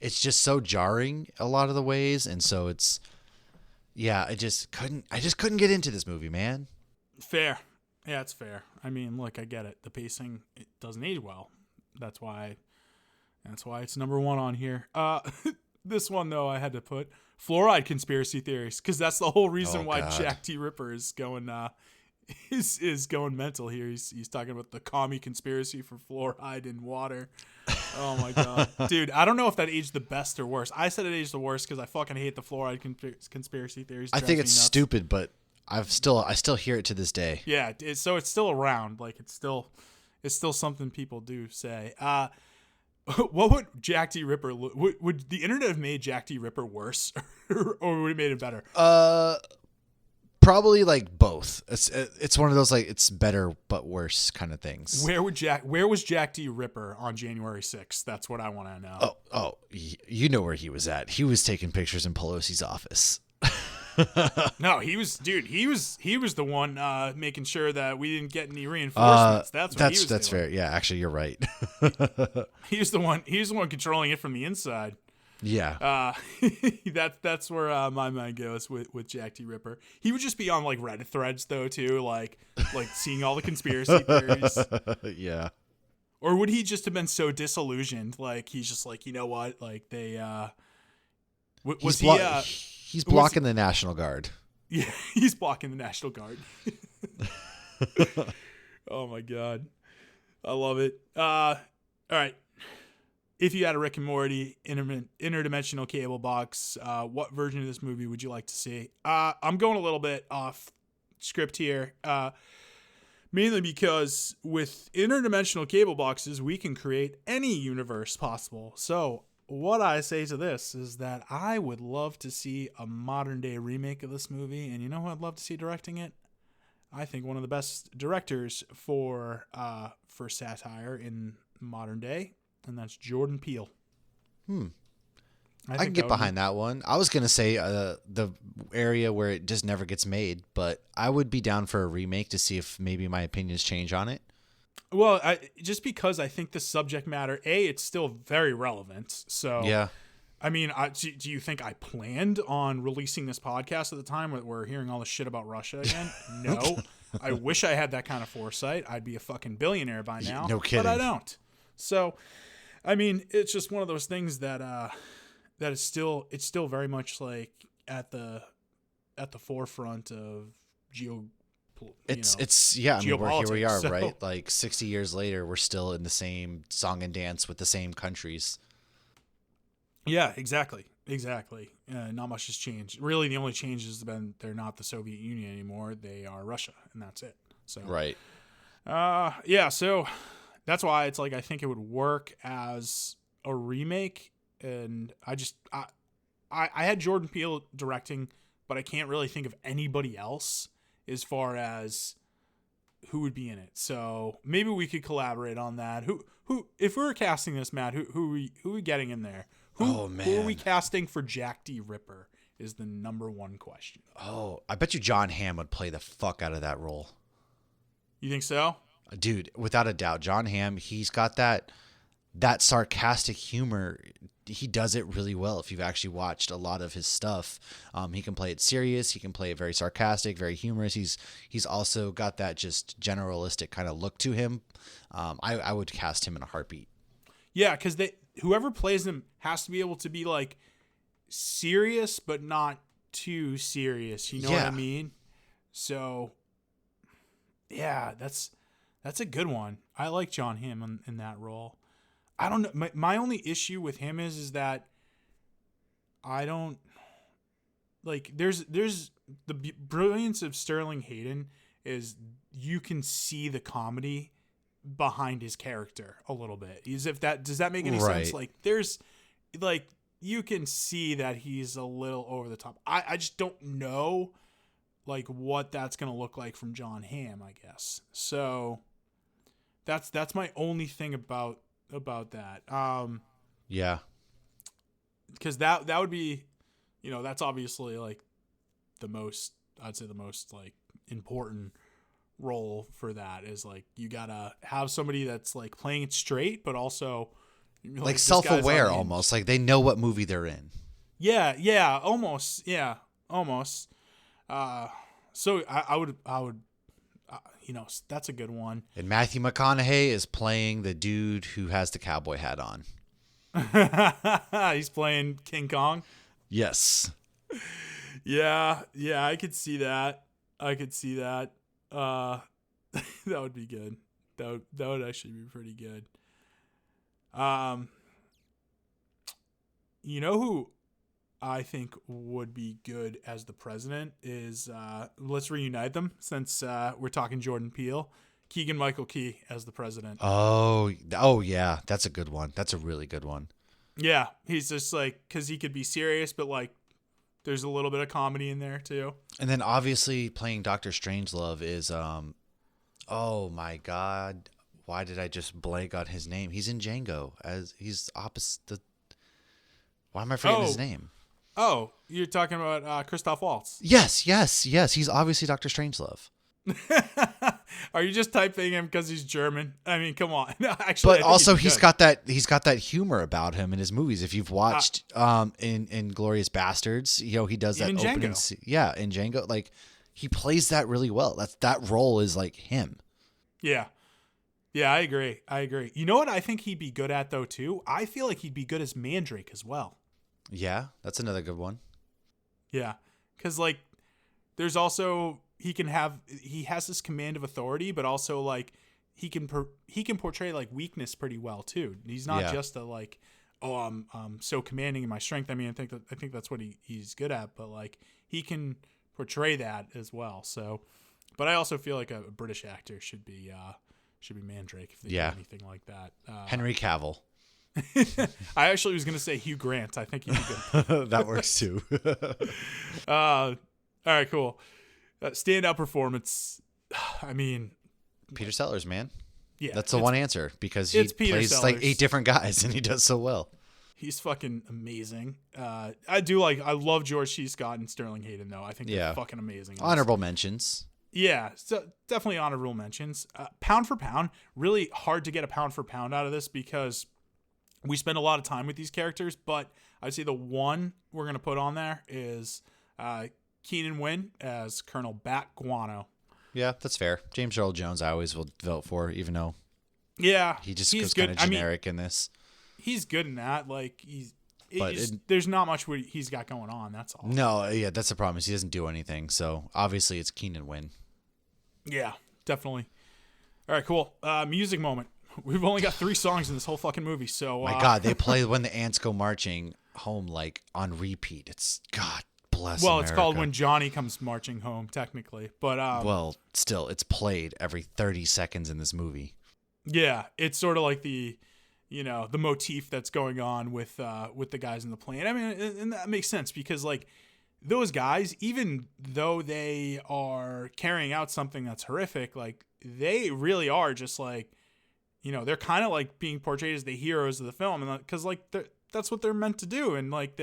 it's just so jarring a lot of the ways, and so I just couldn't get into this movie, man. Fair. Yeah, it's fair. I mean, look, I get it. The pacing, it doesn't age well. That's why it's number 1 on here. This one though, I had to put fluoride conspiracy theories because that's the whole reason why God. Jack T. Ripper is going is going mental here. He's talking about the commie conspiracy for fluoride in water. Oh my God, dude! I don't know if that aged the best or worse. I said it aged the worst because I fucking hate the fluoride conspiracy theories. I think it's stupid, but I still hear it to this day. Yeah, so it's still around. Like it's still something people do say. What would Jack T. Ripper would the internet have made Jack T. Ripper worse or would it made it better? Probably like both. It's one of those like it's better but worse kind of things. Where was Jack T. Ripper on January 6th? That's what I want to know. Oh, you know where he was at. He was taking pictures in Pelosi's office. No, he was the one making sure that we didn't get any reinforcements. That's what he was that's doing. fair. Yeah, actually, you're right. He was the one controlling it from the inside. Yeah. That's where my mind goes with Jack T. Ripper. He would just be on like Reddit threads though too, like seeing all the conspiracy theories. Yeah. Or would he just have been so disillusioned? Like he's just like, you know what? Like they he's blocking the National Guard. Yeah, he's blocking the National Guard. Oh my God. I love it. All right. If you had a Rick and Morty interdimensional cable box, what version of this movie would you like to see? I'm going a little bit off script here, mainly because with interdimensional cable boxes, we can create any universe possible. So what I say to this is that I would love to see a modern day remake of this movie. And you know who I'd love to see directing it? I think one of the best directors for satire in modern day. And that's Jordan Peele. I can get behind that one. I was going to say the area where it just never gets made, but I would be down for a remake to see if maybe my opinions change on it. Well, just because I think the subject matter, it's still very relevant. So, yeah. I mean, do you think I planned on releasing this podcast at the time where we're hearing all this shit about Russia again? No. I wish I had that kind of foresight. I'd be a fucking billionaire by now. No kidding. But I don't. So, I mean, it's just one of those things that it's still very much like at the forefront of I mean, here we are, so, right? Like 60 years later, we're still in the same song and dance with the same countries. Yeah, exactly. Not much has changed. Really, the only change has been they're not the Soviet Union anymore. They are Russia, and that's it. So right. Yeah. So that's why it's like I think it would work as a remake, and I had Jordan Peele directing, but I can't really think of anybody else as far as who would be in it. So maybe we could collaborate on that. Who if we were casting this, Matt, who are we getting in there? Who are we casting for Jack D. Ripper is the number one question. Oh, I bet you John Hamm would play the fuck out of that role. You think so? Dude, without a doubt, John Hamm, he's got that sarcastic humor. He does it really well. If you've actually watched a lot of his stuff, he can play it serious. He can play it very sarcastic, very humorous. He's also got that just generalistic kind of look to him. I would cast him in a heartbeat. Yeah, because whoever plays him has to be able to be like serious, but not too serious. You know what I mean? So, yeah, that's a good one. I like John Hamm in that role. I don't know. My only issue with him is that I don't like. There's the brilliance of Sterling Hayden is you can see the comedy behind his character a little bit. Does that make any sense? Like there's like you can see that he's a little over the top. I just don't know like what that's gonna look like from John Hamm, I guess. So that's my only thing about that. Yeah. Because that would be, that's obviously like the most like important role for that is like you gotta have somebody that's like playing it straight, but also like self-aware almost, like they know what movie they're in. Yeah, almost. So I would that's a good one. And Matthew McConaughey is playing the dude who has the cowboy hat on. He's playing King Kong. Yes. Yeah, I could see that. That would be good. That would actually be pretty good. You know who I think would be good as the president is let's reunite them since we're talking Jordan Peele. Keegan-Michael Key as the president. Oh yeah, that's a good one. That's a really good one. Yeah, he's just like, because he could be serious, but like there's a little bit of comedy in there too. And then obviously playing Dr. Strangelove is oh my God, why did I just blank on his name? He's in Django as he's opposite the. Why am I forgetting his name? Oh, you're talking about Christoph Waltz. Yes. He's obviously Dr. Strangelove. Are you just typing him because he's German? I mean, come on. No, actually, but also he's got that humor about him in his movies. If you've watched in Glorious Bastards, he does that opening. In Django, like he plays that really well. That role is like him. Yeah, I agree. You know what I think he'd be good at though too? I feel like he'd be good as Mandrake as well. Yeah, that's another good one. Yeah, because like there's also. He has this command of authority, but also like he can portray like weakness pretty well too. He's not just a like, oh, I'm so commanding in my strength. I mean, I think that's what he's good at, but like he can portray that as well. So, but I also feel like a British actor should be Mandrake if they do anything like that. Henry Cavill. I actually was gonna say Hugh Grant. I think he'd be good. That works too. All right, cool. Standout performance. I mean, Peter Sellers, man. Yeah, that's the one answer because he plays like 8 different guys and he does so well. He's fucking amazing. I love George C. Scott and Sterling Hayden though. I think they're fucking amazing. Honorable mentions. Yeah, so definitely honorable mentions. Pound for pound, really hard to get a pound for pound out of this because we spend a lot of time with these characters. But I'd say the one we're gonna put on there is Keenan Wynn as Colonel Bat Guano. Yeah, that's fair. James Earl Jones I always will vote for, even though he just goes kind of generic in this. He's good in that. Like there's not much he's got going on. That's all. No, yeah, that's the problem is he doesn't do anything. So obviously it's Keenan Wynn. Yeah, definitely. All right, cool. Music moment. We've only got 3 songs in this whole fucking movie. So my God, they play When the Ants Go Marching Home like on repeat. It's God. Bless America. It's called When Johnny Comes Marching Home, technically. But well, still, it's played every 30 seconds in this movie. Yeah, it's sort of like the motif that's going on with the guys in the plane. I mean, and that makes sense because like those guys, even though they are carrying out something that's horrific, like they really are just like, they're kind of like being portrayed as the heroes of the film, and because like that's what they're meant to do, and like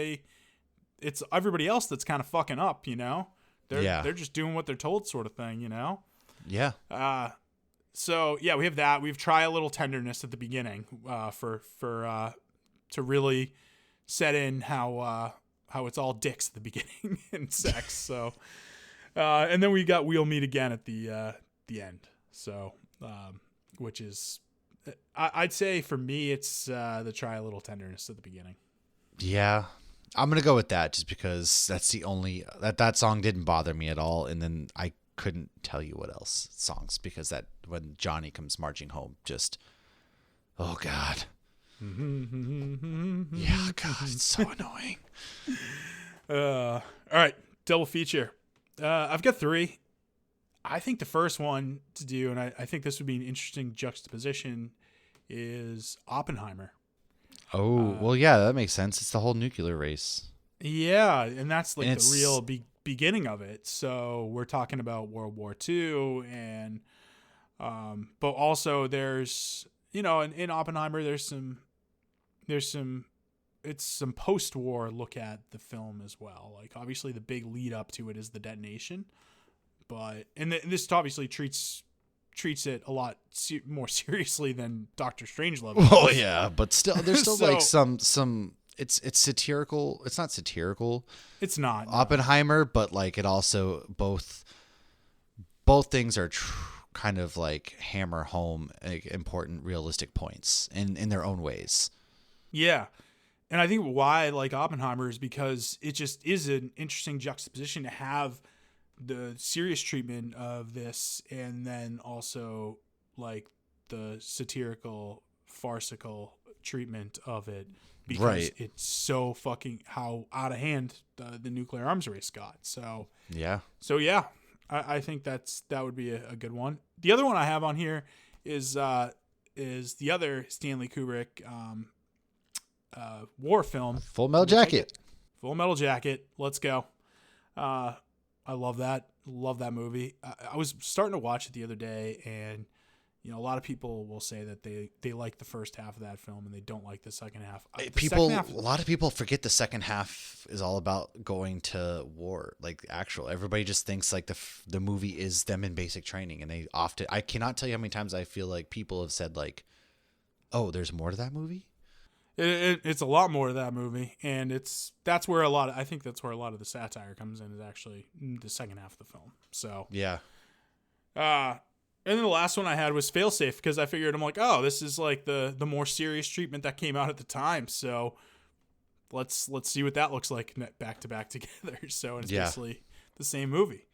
it's everybody else that's kind of fucking up, They're just doing what they're told, sort of thing, Yeah. So yeah, we have that. We have Try a Little Tenderness at the beginning, to really set in how it's all dicks at the beginning and sex. So, and then we got We'll Meet Again at the end. So, which is, I'd say for me, it's the Try a Little Tenderness at the beginning. Yeah. I'm going to go with that just because that's the only that song didn't bother me at all. And then I couldn't tell you what else songs because that when Johnny Comes Marching Home, just, oh God. Yeah, God, it's so annoying. All right. Double feature. I've got 3. I think the first one to do, and I think this would be an interesting juxtaposition, is Oppenheimer. Oh, well, yeah, that makes sense. It's the whole nuclear race. Yeah, and that's like the real beginning of it. So we're talking about World War II, and but also there's in Oppenheimer there's some post-war look at the film as well. Like obviously the big lead up to it is the detonation, but this obviously treats it a lot more seriously than Doctor Strangelove. Oh yeah, but still, there's still like some. It's satirical. It's not satirical. It's not Oppenheimer, but like it also both things are kind of like hammer home important realistic points in their own ways. Yeah. And I think why I like Oppenheimer is because it just is an interesting juxtaposition to have the serious treatment of this and then also like the satirical, farcical treatment of it, because Right. it's so fucking how out of hand the nuclear arms race got. So Yeah. I think that would be a good one. The other one I have on here is the other Stanley Kubrick war film, Full Metal Jacket. Full Metal Jacket. Let's go. I love that. Love that movie. I was starting to watch it the other day, and a lot of people will say that they like the first half of that film and they don't like the second half. A lot of people forget the second half is all about going to war. Like everybody just thinks like the movie is them in basic training, and I cannot tell you how many times I feel like people have said like, "Oh, there's more to that movie." It's a lot more to that movie, and that's where a lot of the satire comes in, is actually the second half of the film. So yeah. And then the last one I had was Failsafe, because I figured, I'm like, oh, this is like the more serious treatment that came out at the time. So let's see what that looks like back to back together. So it's basically the same movie.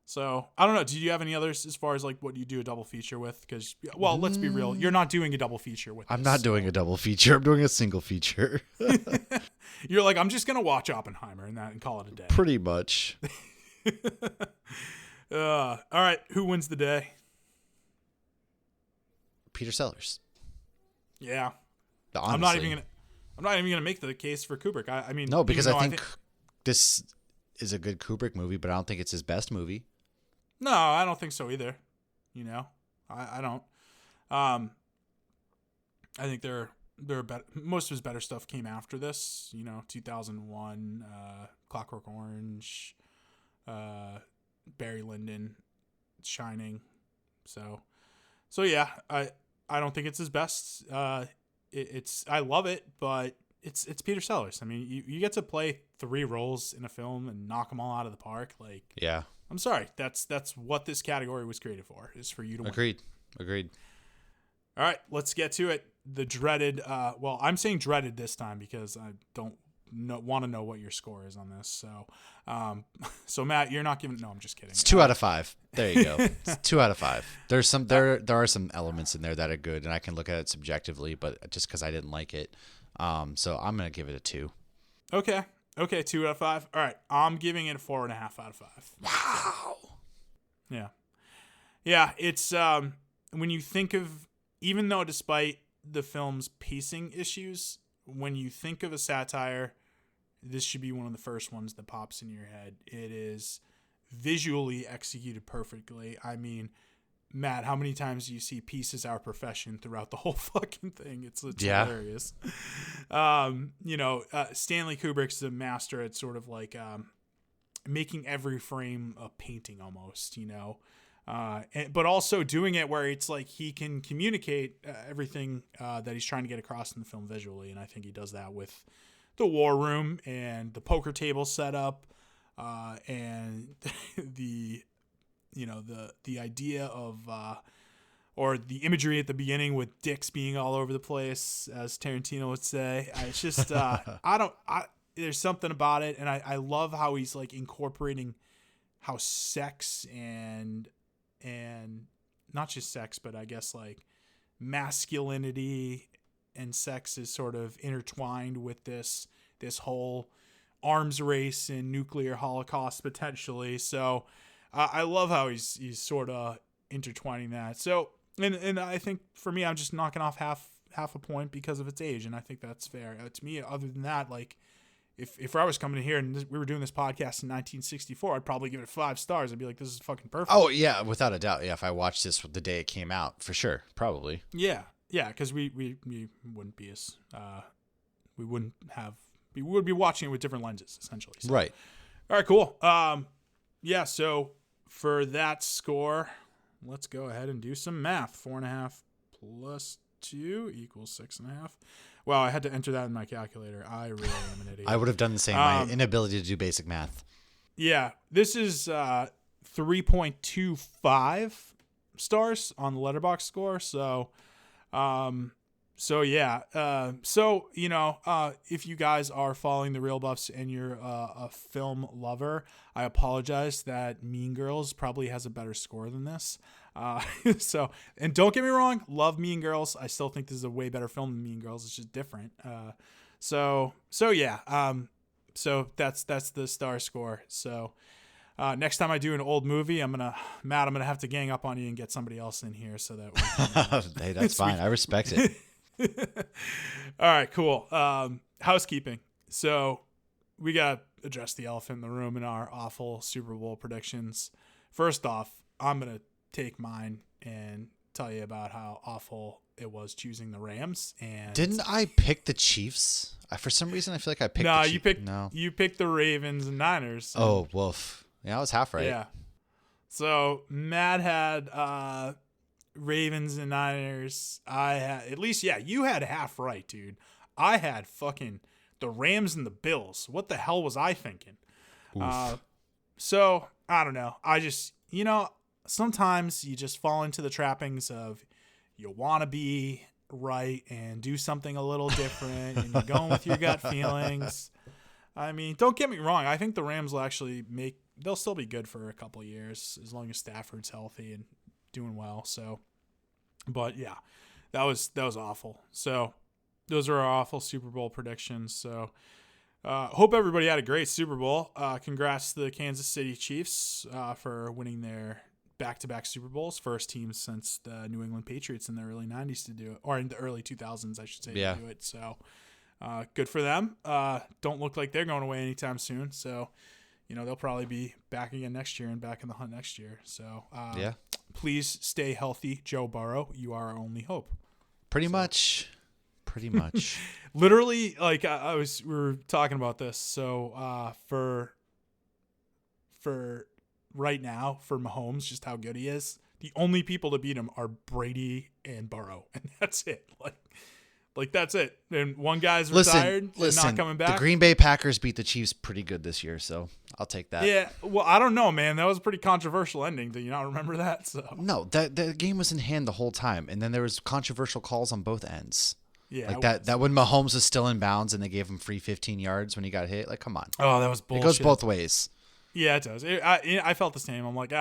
So I don't know. Did you have any others as far as like what you do a double feature with? Because, well, let's be real. You're not doing a double feature with I'm not doing a double feature. I'm doing a single feature. You're like, I'm just going to watch Oppenheimer and call it a day. Pretty much. All right. Who wins the day? Peter Sellers. Yeah. Honestly. I'm not even gonna make the case for Kubrick. I mean, no, because I think this is a good Kubrick movie, but I don't think it's his best movie. No, I don't think so either. I don't. I think there are better. Most of his better stuff came after this. 2001, Clockwork Orange, Barry Lyndon, Shining. So yeah, I don't think it's his best. I love it, but it's Peter Sellers. I mean, you get to play 3 roles in a film and knock them all out of the park. Like, yeah, I'm sorry. That's what this category was created for, is for you to win. Agreed. All right, let's get to it. The dreaded, well, I'm saying dreaded this time because I don't want to know what your score is on this. So Matt, you're not giving, no, I'm just kidding. It's 2 out of 5. There you go. It's 2 out of 5. There are some elements in there that are good, and I can look at it subjectively, but just because I didn't like it. So I'm going to give it a 2. Okay, 2 out of 5. All right, I'm giving it a 4.5 out of 5. Wow. Yeah, it's, when you think of, even though despite the film's pacing issues, when you think of a satire, this should be one of the first ones that pops in your head. It is visually executed perfectly. I mean, Matt, how many times do you see "Peace is our profession" throughout the whole fucking thing? It's hilarious. Stanley Kubrick's a master at sort of like making every frame a painting almost, but also doing it where it's like he can communicate everything that he's trying to get across in the film visually. And I think he does that with the war room and the poker table setup, and the idea of, or the imagery at the beginning with dicks being all over the place, as Tarantino would say. It's just, there's something about it. And I love how he's like incorporating how sex and not just sex, but I guess like masculinity and sex is sort of intertwined with this whole arms race and nuclear holocaust potentially. So I love how he's sort of intertwining that. So and I think for me, I'm just knocking off half a point because of its age, and I think that's fair. To me, other than that, like if I was coming in here and we were doing this podcast in 1964, I'd probably give it 5 stars. I'd be like, this is fucking perfect. Oh yeah, without a doubt. Yeah, if I watched this the day it came out, for sure, probably. Yeah, because we wouldn't be as we would be watching it with different lenses essentially. So. Right. All right, cool. Yeah. So for that score, let's go ahead and do some math. 4.5 plus 2 equals 6.5. Wow, I had to enter that in my calculator. I really am an idiot. I would have done the same. My inability to do basic math. Yeah, this is 3.25 stars on the Letterboxd score. So, yeah. If you guys are following the Real Buffs and you're a film lover, I apologize that Mean Girls probably has a better score than this. And don't get me wrong, love Mean Girls. I still think this is a way better film than Mean Girls. It's just different. So that's the star score. So next time I do an old movie, I'm gonna have to gang up on you and get somebody else in here so that we can, hey, that's fine. I respect it. All right, cool. Housekeeping. So we got to address the elephant in the room in our awful Super Bowl predictions. First off, I'm going to take mine and tell you about how awful it was choosing the Rams. And didn't I pick the Chiefs? For some reason, I feel like I picked the Chiefs. You picked the Ravens and Niners. Oh, woof. Yeah, I was half right. Yeah. So Matt had Ravens and Niners. I had you had half right, dude. I had fucking the Rams and the Bills. What the hell was I thinking? So I don't know. I just, sometimes you just fall into the trappings of you want to be right and do something a little different and you're going with your gut feelings. I mean, don't get me wrong. I think the Rams will actually they'll still be good for a couple of years as long as Stafford's healthy and doing well. So, but yeah, that was awful. So those are our awful Super Bowl predictions. So hope everybody had a great Super Bowl. Congrats to the Kansas City Chiefs for winning their back-to-back Super Bowls. First team since the New England Patriots in the early 90s to do it, or in the early 2000s, I should say, to do it. So good for them. Don't look like they're going away anytime soon. So, they'll probably be back again next year and back in the hunt next year. So please stay healthy, Joe Burrow. You are our only hope. Pretty much. Literally, like we were talking about this. So for right now, for Mahomes, just how good he is, the only people to beat him are Brady and Burrow, and that's it. Like that's it. And one guy's retired and not coming back. The Green Bay Packers beat the Chiefs pretty good this year, so I'll take that. Yeah, well, I don't know, man. That was a pretty controversial ending. Do you not remember that? So no, the game was in hand the whole time, and then there was controversial calls on both ends. Yeah, like that when Mahomes was still in bounds and they gave him free 15 yards when he got hit. Like, come on. Oh, that was bullshit. It goes both ways. Yeah, it does. I felt the same. I'm like,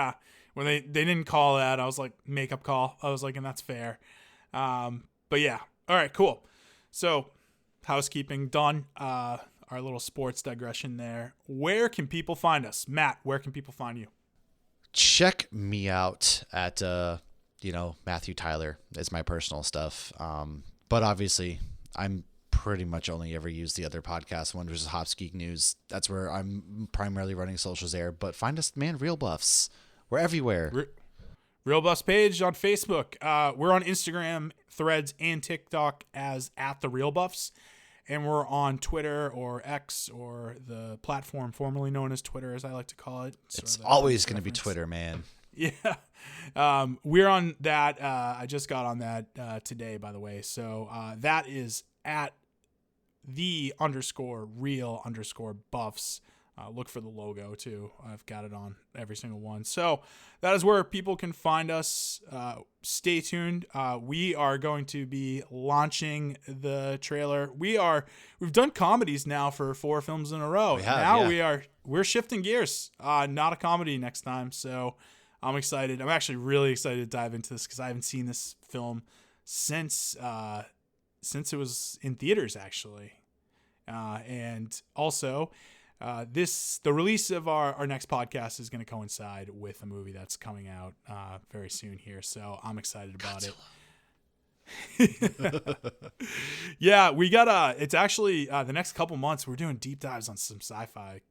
when they didn't call that, I was like, makeup call. I was like, and that's fair. But yeah. All right, cool. So housekeeping done. Our little sports digression there. Where can people find us? Matt, where can people find you? Check me out at, Matthew Tyler is my personal stuff. But obviously I'm pretty much only ever use the other podcast, one which is Hops Geek News. That's where I'm primarily running socials there. But find us, man, Real Buffs. We're everywhere. Real Buffs page on Facebook. We're on Instagram, Threads, and TikTok as @TheRealBuffs. And we're on Twitter or X, or the platform formerly known as Twitter, as I like to call it. It's always going to be Twitter, man. Yeah. We're on that. I just got on that today, by the way. So that is @the_real_buffs. Look for the logo too. I've got it on every single one. So that is where people can find us. Stay tuned. We are going to be launching the trailer. We've done comedies now for 4 films in a row. We're shifting gears. Not a comedy next time. So I'm excited. I'm actually really excited to dive into this because I haven't seen this film since it was in theaters, actually. And also, the release of our next podcast is going to coincide with a movie that's coming out very soon here. So I'm excited about it. Yeah, we got it's actually the next couple months we're doing deep dives on some sci-fi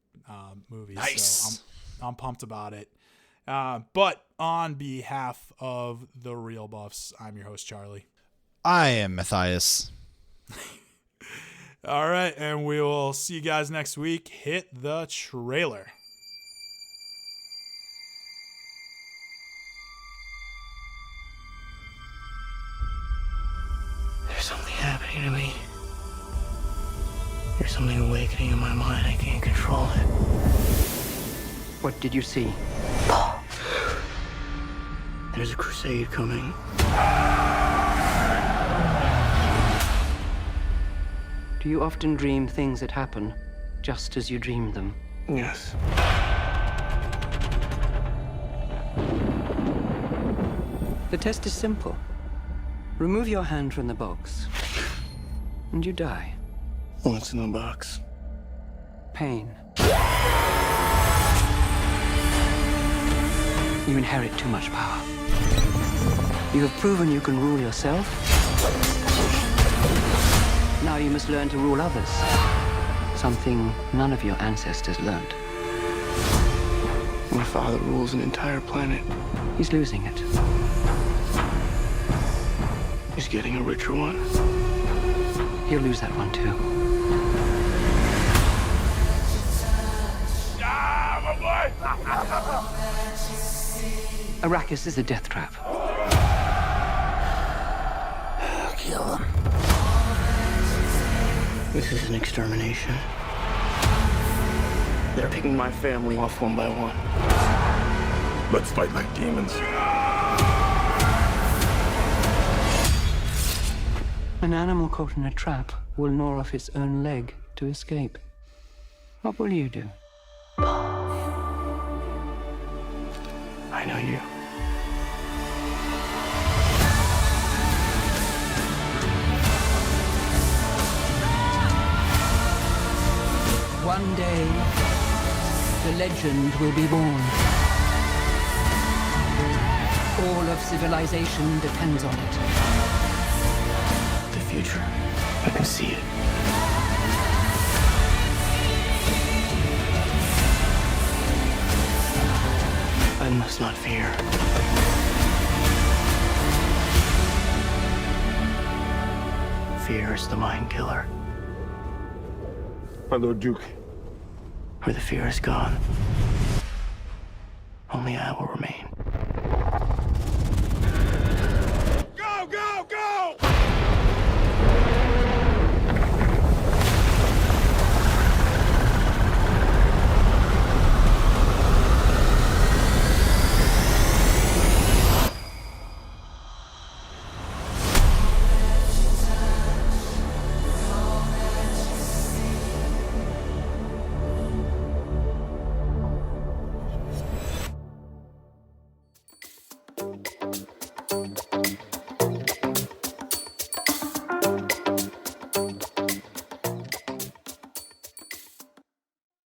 movies. Nice. So I'm pumped about it. But on behalf of the Real Buffs, I'm your host, Charlie. I am Matthias. All right, and we will see you guys next week. Hit the trailer. There's something happening to me. There's something awakening in my mind. I can't control it. What did you see? There's a crusade coming. Do you often dream things that happen just as you dreamed them? Yes. The test is simple. Remove your hand from the box, and you die. What's in the box? Pain. You inherit too much power. You have proven you can rule yourself. Now you must learn to rule others. Something none of your ancestors learned. My father rules an entire planet. He's losing it. He's getting a richer one. He'll lose that one too. Arrakis is a death trap. Kill them. This is an extermination. They're picking my family off one by one. Let's fight like demons. An animal caught in a trap will gnaw off its own leg to escape. What will you do? I know you. One day, the legend will be born. All of civilization depends on it. The future. I can see it. I must not fear. Fear is the mind killer. My Lord Duke. Where the fear is gone, only I will remain. Go, go, go!